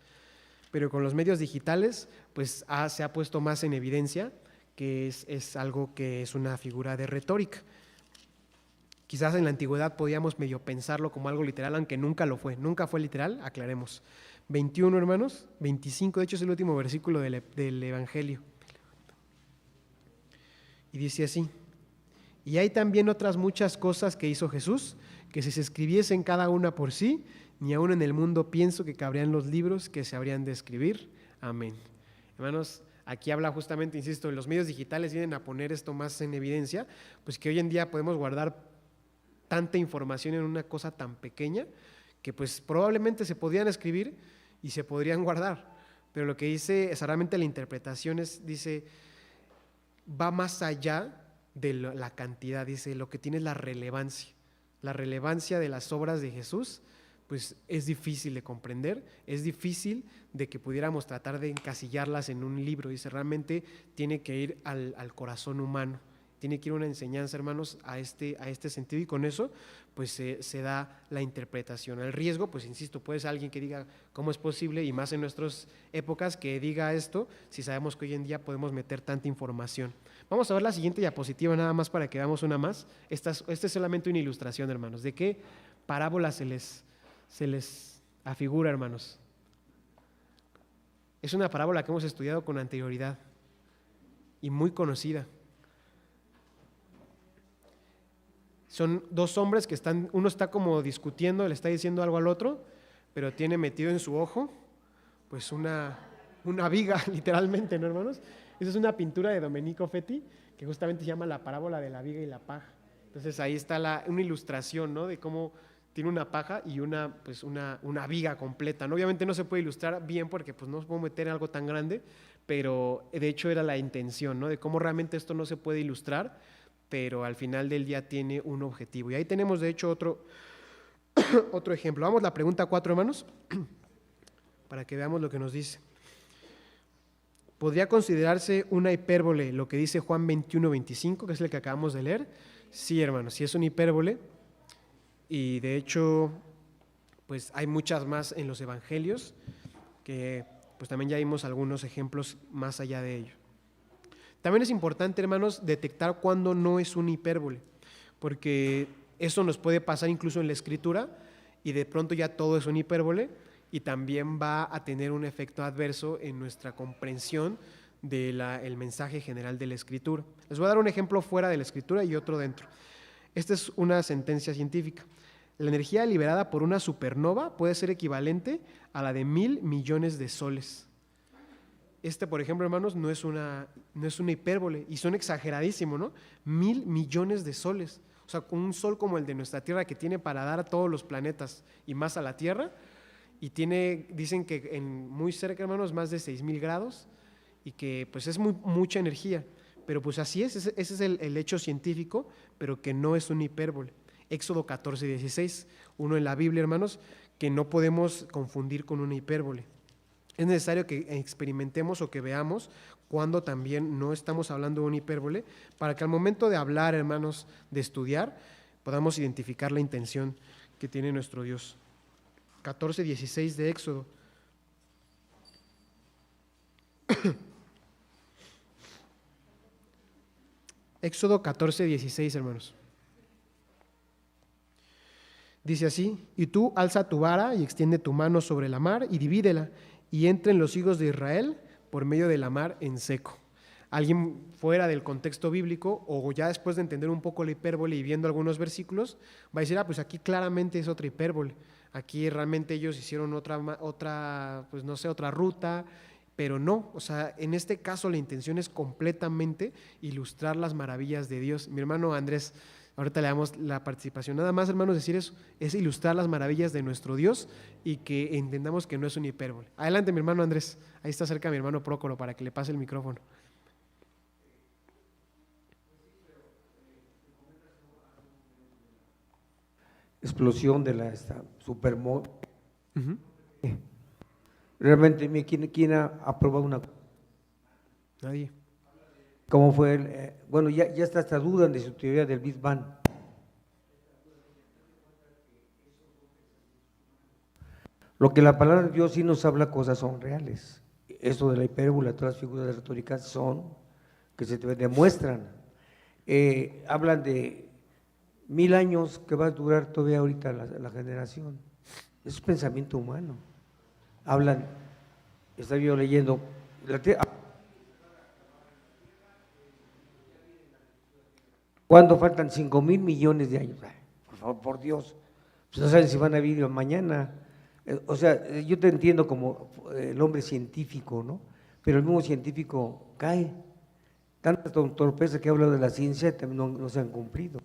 Pero con los medios digitales, pues se ha puesto más en evidencia que es algo que es una figura de retórica. Quizás en la antigüedad podíamos medio pensarlo como algo literal, aunque nunca lo fue. Nunca fue literal, aclaremos. 21, hermanos, 25, de hecho es el último versículo del Evangelio. Y dice así, y hay también otras muchas cosas que hizo Jesús, que si se escribiesen cada una por sí, ni aún en el mundo pienso que cabrían los libros que se habrían de escribir. Amén. Hermanos, aquí habla justamente, insisto, los medios digitales vienen a poner esto más en evidencia, pues que hoy en día podemos guardar tanta información en una cosa tan pequeña que pues probablemente se podrían escribir y se podrían guardar, pero lo que dice, es realmente la interpretación dice, va más allá de la cantidad, dice, lo que tiene es la relevancia de las obras de Jesús, pues es difícil de comprender, es difícil de que pudiéramos tratar de encasillarlas en un libro, dice, realmente tiene que ir al corazón humano, Tiene que ir una enseñanza, hermanos, a este sentido, y con eso pues se da la interpretación. El riesgo, pues insisto, puede ser alguien que diga cómo es posible, y más en nuestras épocas, que diga esto, si sabemos que hoy en día podemos meter tanta información. Vamos a ver la siguiente diapositiva nada más para que veamos una más. Esta es solamente una ilustración, hermanos. ¿De qué parábola se les afigura, hermanos? Es una parábola que hemos estudiado con anterioridad y muy conocida. Son dos hombres que uno está como discutiendo, le está diciendo algo al otro, pero tiene metido en su ojo pues una viga, literalmente, ¿no, hermanos? Esa es una pintura de Domenico Fetti, que justamente se llama La parábola de la viga y la paja. Entonces ahí está una ilustración, ¿no?, de cómo tiene una paja y una viga completa, ¿no? Obviamente no se puede ilustrar bien porque pues no se puede meter algo tan grande, pero de hecho era la intención, ¿no?, de cómo realmente esto no se puede ilustrar, pero al final del día tiene un objetivo. Y ahí tenemos de hecho otro ejemplo. Vamos a la pregunta 4, hermanos, para que veamos lo que nos dice. ¿Podría considerarse una hipérbole lo que dice Juan 21:25, que es el que acabamos de leer? Sí, hermanos, sí es una hipérbole, y de hecho pues hay muchas más en los evangelios, que pues también ya vimos algunos ejemplos más allá de ello. También es importante, hermanos, detectar cuándo no es una hipérbole, porque eso nos puede pasar incluso en la escritura, y de pronto ya todo es una hipérbole, y también va a tener un efecto adverso en nuestra comprensión del mensaje general de la escritura. Les voy a dar un ejemplo fuera de la escritura y otro dentro. Esta es una sentencia científica. La energía liberada por una supernova puede ser equivalente a la de 1,000 millones de soles. Por ejemplo, hermanos, no es una hipérbole, y son exageradísimos, ¿no? 1,000 millones de soles. O sea, con un sol como el de nuestra Tierra, que tiene para dar a todos los planetas y más a la Tierra, y dicen que muy cerca, hermanos, más de 6,000 grados, y que pues es mucha energía. Pero pues así ese es el hecho científico, pero que no es una hipérbole. Éxodo 14:16, uno en la Biblia, hermanos, que no podemos confundir con una hipérbole. Es necesario que experimentemos o que veamos cuando también no estamos hablando de una hipérbole, para que al momento de hablar, hermanos, de estudiar, podamos identificar la intención que tiene nuestro Dios. 14:16 de Éxodo. Éxodo 14:16, hermanos. Dice así: y tú alza tu vara y extiende tu mano sobre la mar y divídela, y entren los hijos de Israel por medio de la mar en seco. Alguien fuera del contexto bíblico, o ya después de entender un poco la hipérbole y viendo algunos versículos, va a decir, pues aquí claramente es otra hipérbole. Aquí realmente ellos hicieron otra, pues no sé, otra ruta, pero no. O sea, en este caso la intención es completamente ilustrar las maravillas de Dios. Mi hermano Andrés, ahorita le damos la participación. Nada más, hermanos, decir eso, es ilustrar las maravillas de nuestro Dios y que entendamos que no es una hipérbole. Adelante, mi hermano Andrés. Ahí está cerca mi hermano Prócoro para que le pase el micrófono. Explosión de la supermod. Realmente, ¿quién ha aprobado una? Nadie. ¿Cómo fue? Bueno, ya hasta dudan de su teoría del Big Bang. Lo que la palabra de Dios sí nos habla, cosas son reales. Eso de la hipérbole, todas las figuras retóricas son, que se demuestran. Hablan de 1000 años que va a durar todavía ahorita la generación. Eso es pensamiento humano. Hablan, estaba yo leyendo, ¿cuándo faltan 5,000 millones de años? Por favor, por Dios, pues no saben si van a vivir mañana. O sea, yo te entiendo como el hombre científico, ¿no? Pero el mismo científico cae. Tanta torpeza que habla de la ciencia también no se han cumplido.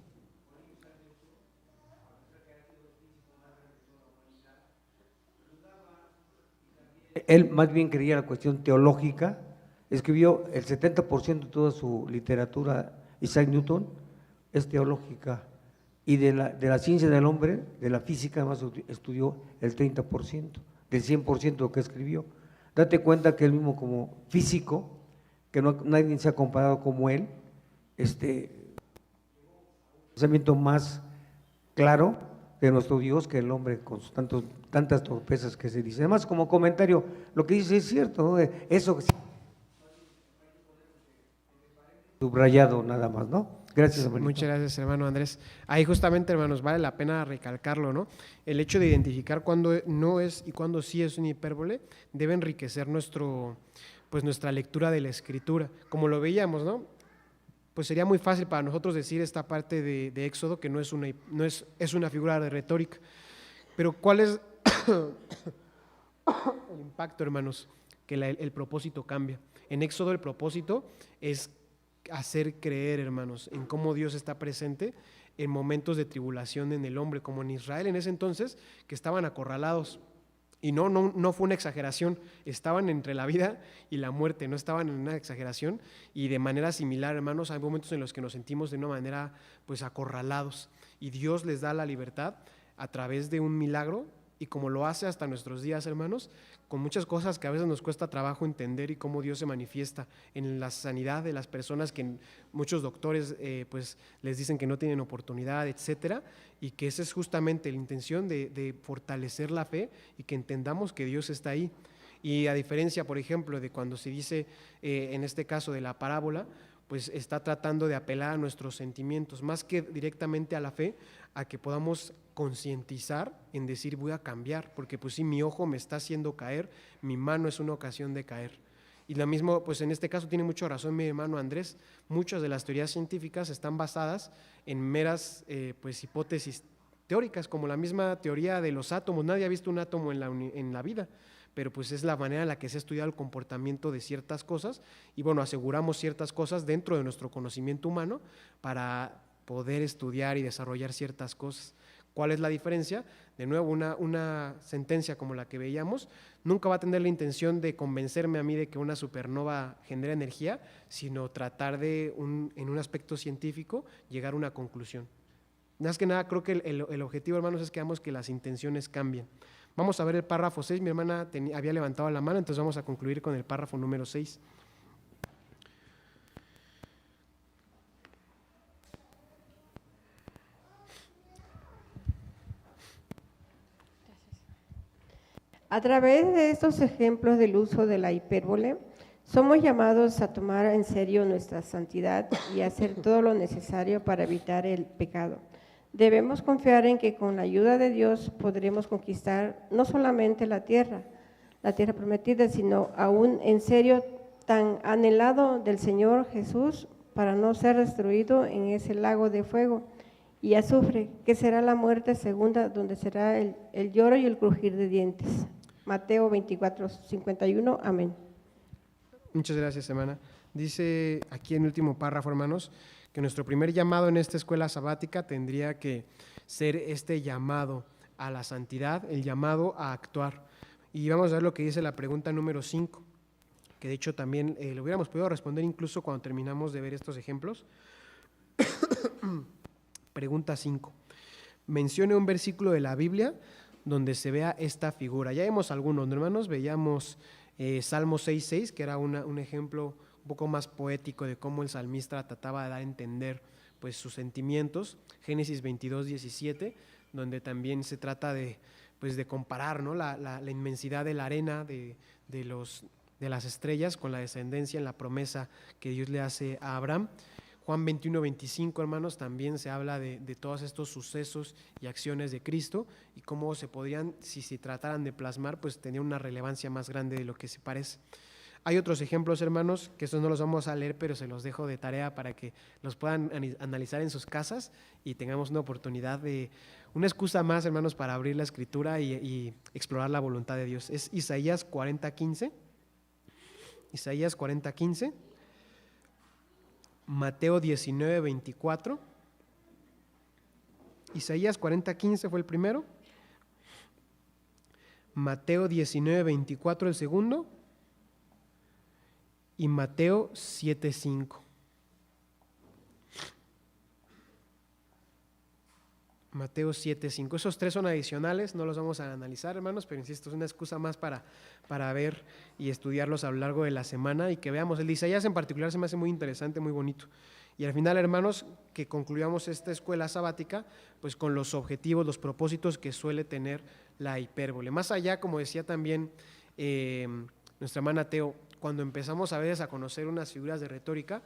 Él más bien creía la cuestión teológica, escribió el 70% de toda su literatura, Isaac Newton, es teológica, y de la ciencia del hombre, de la física, además estudió el 30%, del 100% que escribió. Date cuenta que él mismo como físico, que nadie se ha comparado como él, pensamiento más claro de nuestro Dios que el hombre con sus tantas torpezas que se dice. Además, como comentario, lo que dice es cierto, ¿no? Eso que subrayado nada más, ¿no? Gracias, hermanito. Muchas gracias, hermano Andrés. Ahí justamente, hermanos, vale la pena recalcarlo, ¿no? El hecho de identificar cuándo no es y cuándo sí es una hipérbole debe enriquecer nuestra lectura de la Escritura. Como lo veíamos, ¿no? Pues sería muy fácil para nosotros decir esta parte de Éxodo que no es una figura de retórica. Pero ¿cuál es el impacto, hermanos? Que el propósito cambia. En Éxodo el propósito es hacer creer, hermanos, en cómo Dios está presente en momentos de tribulación en el hombre, como en Israel en ese entonces, que estaban acorralados. Y no fue una exageración, estaban entre la vida y la muerte, no estaban en una exageración, y de manera similar, hermanos, hay momentos en los que nos sentimos de una manera pues acorralados, y Dios les da la libertad a través de un milagro, y como lo hace hasta nuestros días, hermanos, con muchas cosas que a veces nos cuesta trabajo entender y cómo Dios se manifiesta en la sanidad de las personas que muchos doctores pues les dicen que no tienen oportunidad, etcétera, y que esa es justamente la intención de fortalecer la fe y que entendamos que Dios está ahí. Y a diferencia, por ejemplo, de cuando se dice en este caso de la parábola, pues está tratando de apelar a nuestros sentimientos, más que directamente a la fe, a que podamos concientizar en decir voy a cambiar, porque pues sí, mi ojo me está haciendo caer, mi mano es una ocasión de caer. Y lo mismo, pues en este caso tiene mucha razón mi hermano Andrés, muchas de las teorías científicas están basadas en meras pues hipótesis teóricas, como la misma teoría de los átomos. Nadie ha visto un átomo en la vida, pero pues es la manera en la que se ha estudiado el comportamiento de ciertas cosas y bueno, aseguramos ciertas cosas dentro de nuestro conocimiento humano para poder estudiar y desarrollar ciertas cosas. ¿Cuál es la diferencia? De nuevo, una sentencia como la que veíamos nunca va a tener la intención de convencerme a mí de que una supernova genera energía, sino tratar de, en un aspecto científico, llegar a una conclusión. Más que nada, creo que el objetivo, hermanos, es que veamos que las intenciones cambien. Vamos a ver el párrafo 6, mi hermana había levantado la mano, entonces vamos a concluir con el párrafo número 6. A través de estos ejemplos del uso de la hipérbole, somos llamados a tomar en serio nuestra santidad y hacer todo lo necesario para evitar el pecado. Debemos confiar en que con la ayuda de Dios podremos conquistar no solamente la tierra prometida, sino aún en serio tan anhelado del Señor Jesús para no ser destruido en ese lago de fuego y azufre, que será la muerte segunda, donde será el lloro y el crujir de dientes. Mateo 24:51, amén. Muchas gracias, hermana. Dice aquí en el último párrafo, hermanos, que nuestro primer llamado en esta escuela sabática tendría que ser este llamado a la santidad, el llamado a actuar. Y vamos a ver lo que dice la pregunta número 5, que de hecho también lo hubiéramos podido responder incluso cuando terminamos de ver estos ejemplos. Pregunta 5. Mencione un versículo de la Biblia donde se vea esta figura. Ya vimos algunos, hermanos, veíamos Salmo 6:6, que era un ejemplo un poco más poético de cómo el salmista trataba de dar a entender pues, sus sentimientos. Génesis 22:17, donde también se trata de comparar, ¿no? la inmensidad de la arena, de las estrellas, con la descendencia en la promesa que Dios le hace a Abraham. Juan 21:25, hermanos, también se habla de todos estos sucesos y acciones de Cristo y cómo se podrían, si se trataran de plasmar, pues tener una relevancia más grande de lo que se parece. Hay otros ejemplos, hermanos, que estos no los vamos a leer, pero se los dejo de tarea para que los puedan analizar en sus casas y tengamos una oportunidad de, una excusa más, hermanos, para abrir la Escritura y explorar la voluntad de Dios. Es Isaías 40:15, Isaías 40:15, Mateo 19:24, Isaías 40:15 fue el primero, Mateo 19:24 el segundo, y Mateo 7:5. Mateo 7:5. Esos 3 son adicionales, no los vamos a analizar, hermanos, pero insisto, es una excusa más para ver y estudiarlos a lo largo de la semana y que veamos. El de Isaías en particular se me hace muy interesante, muy bonito. Y al final, hermanos, que concluyamos esta escuela sabática pues con los objetivos, los propósitos que suele tener la hipérbole. Más allá, como decía también nuestra hermana Teo, cuando empezamos a veces a conocer unas figuras de retórica,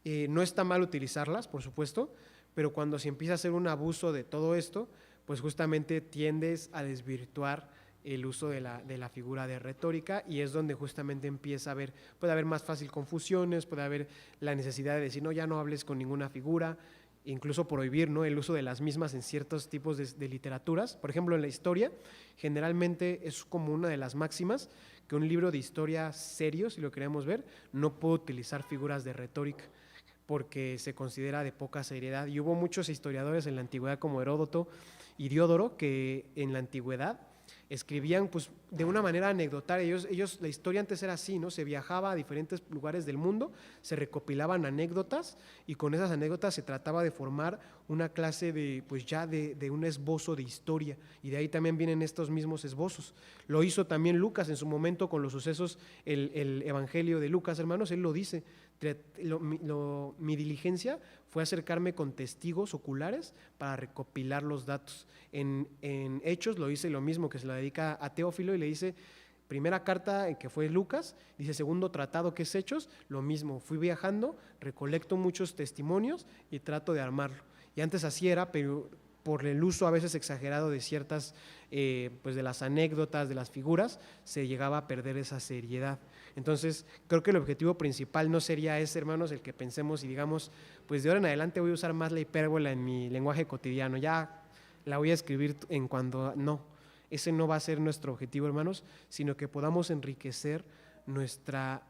no está mal utilizarlas, por supuesto, pero cuando se empieza a hacer un abuso de todo esto, pues justamente tiendes a desvirtuar el uso de la figura de retórica y es donde justamente empieza a haber, puede haber más fácil confusiones, puede haber la necesidad de decir, no, ya no hables con ninguna figura, incluso prohibir, ¿no?, el uso de las mismas en ciertos tipos de literaturas. Por ejemplo, en la historia, generalmente es como una de las máximas que un libro de historia serio, si lo queremos ver, no puede utilizar figuras de retórica, porque se considera de poca seriedad. Y hubo muchos historiadores en la antigüedad como Heródoto y Diodoro que en la antigüedad escribían pues de una manera anecdotaria. Ellos, la historia antes era así, ¿no? Se viajaba a diferentes lugares del mundo, se recopilaban anécdotas y con esas anécdotas se trataba de formar una clase de, pues ya de un esbozo de historia, y de ahí también vienen estos mismos esbozos. Lo hizo también Lucas en su momento con los sucesos, el Evangelio de Lucas, hermanos, él lo dice. Mi diligencia fue acercarme con testigos oculares para recopilar los datos. En Hechos lo dice lo mismo, que se lo dedica a Teófilo y le dice, primera carta que fue Lucas, dice segundo tratado que es Hechos, lo mismo, fui viajando, recolecto muchos testimonios y trato de armarlo. Y antes así era, pero por el uso a veces exagerado de ciertas, pues de las anécdotas, de las figuras, se llegaba a perder esa seriedad. Entonces, creo que el objetivo principal no sería ese, hermanos, el que pensemos y digamos, pues de ahora en adelante voy a usar más la hipérbola en mi lenguaje cotidiano, ya la voy a escribir en cuando no. Ese no va a ser nuestro objetivo, hermanos, sino que podamos enriquecer nuestra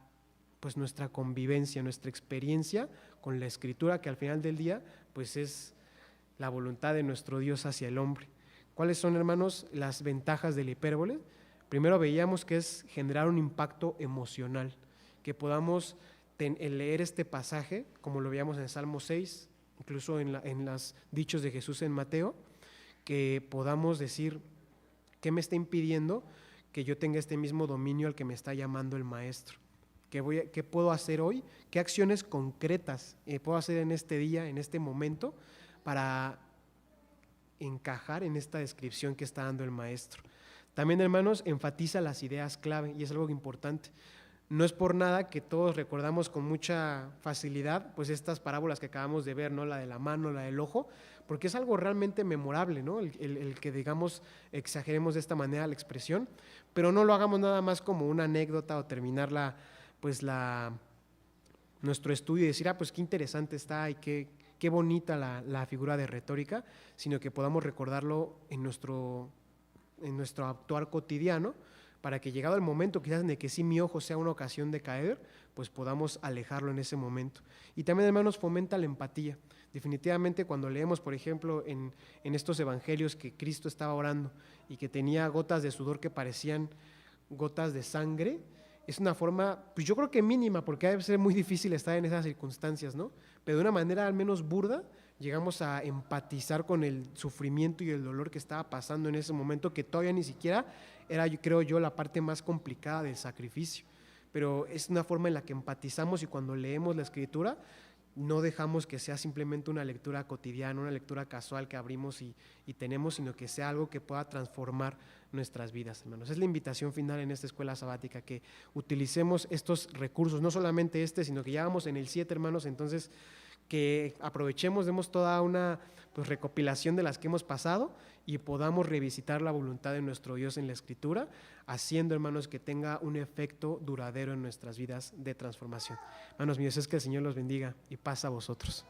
convivencia, nuestra experiencia con la Escritura, que al final del día, pues es la voluntad de nuestro Dios hacia el hombre. ¿Cuáles son, hermanos, las ventajas de la hipérbole? Primero veíamos que es generar un impacto emocional, que podamos leer este pasaje, como lo veíamos en el Salmo 6, incluso en los dichos de Jesús en Mateo, que podamos decir, ¿qué me está impidiendo que yo tenga este mismo dominio al que me está llamando el Maestro? ¿Qué puedo hacer hoy? ¿Qué acciones concretas puedo hacer en este día, en este momento, para encajar en esta descripción que está dando el Maestro? También, hermanos, enfatiza las ideas clave y es algo importante. No es por nada que todos recordamos con mucha facilidad pues estas parábolas que acabamos de ver, ¿no? La de la mano, la del ojo, porque es algo realmente memorable, ¿no? El que digamos exageremos de esta manera la expresión, pero no lo hagamos nada más como una anécdota o terminar nuestro estudio y decir, pues qué interesante está y qué bonita la figura de retórica, sino que podamos recordarlo en nuestro actuar cotidiano, para que llegado el momento quizás de que sí mi ojo sea una ocasión de caer, pues podamos alejarlo en ese momento. Y también, hermanos, fomenta la empatía. Definitivamente cuando leemos, por ejemplo, en estos evangelios que Cristo estaba orando y que tenía gotas de sudor que parecían gotas de sangre, es una forma, pues yo creo que mínima, porque debe ser muy difícil estar en esas circunstancias, ¿no? Pero de una manera al menos burda, llegamos a empatizar con el sufrimiento y el dolor que estaba pasando en ese momento, que todavía ni siquiera era, creo yo, la parte más complicada del sacrificio. Pero es una forma en la que empatizamos y cuando leemos la Escritura, no dejamos que sea simplemente una lectura cotidiana, una lectura casual que abrimos y tenemos, sino que sea algo que pueda transformar nuestras vidas, hermanos. Es la invitación final en esta escuela sabática, que utilicemos estos recursos, no solamente sino que ya vamos en el 7, hermanos, entonces que aprovechemos, demos toda una recopilación de las que hemos pasado y podamos revisitar la voluntad de nuestro Dios en la Escritura, haciendo, hermanos, que tenga un efecto duradero en nuestras vidas de transformación. Hermanos míos, es que el Señor los bendiga y paz a vosotros.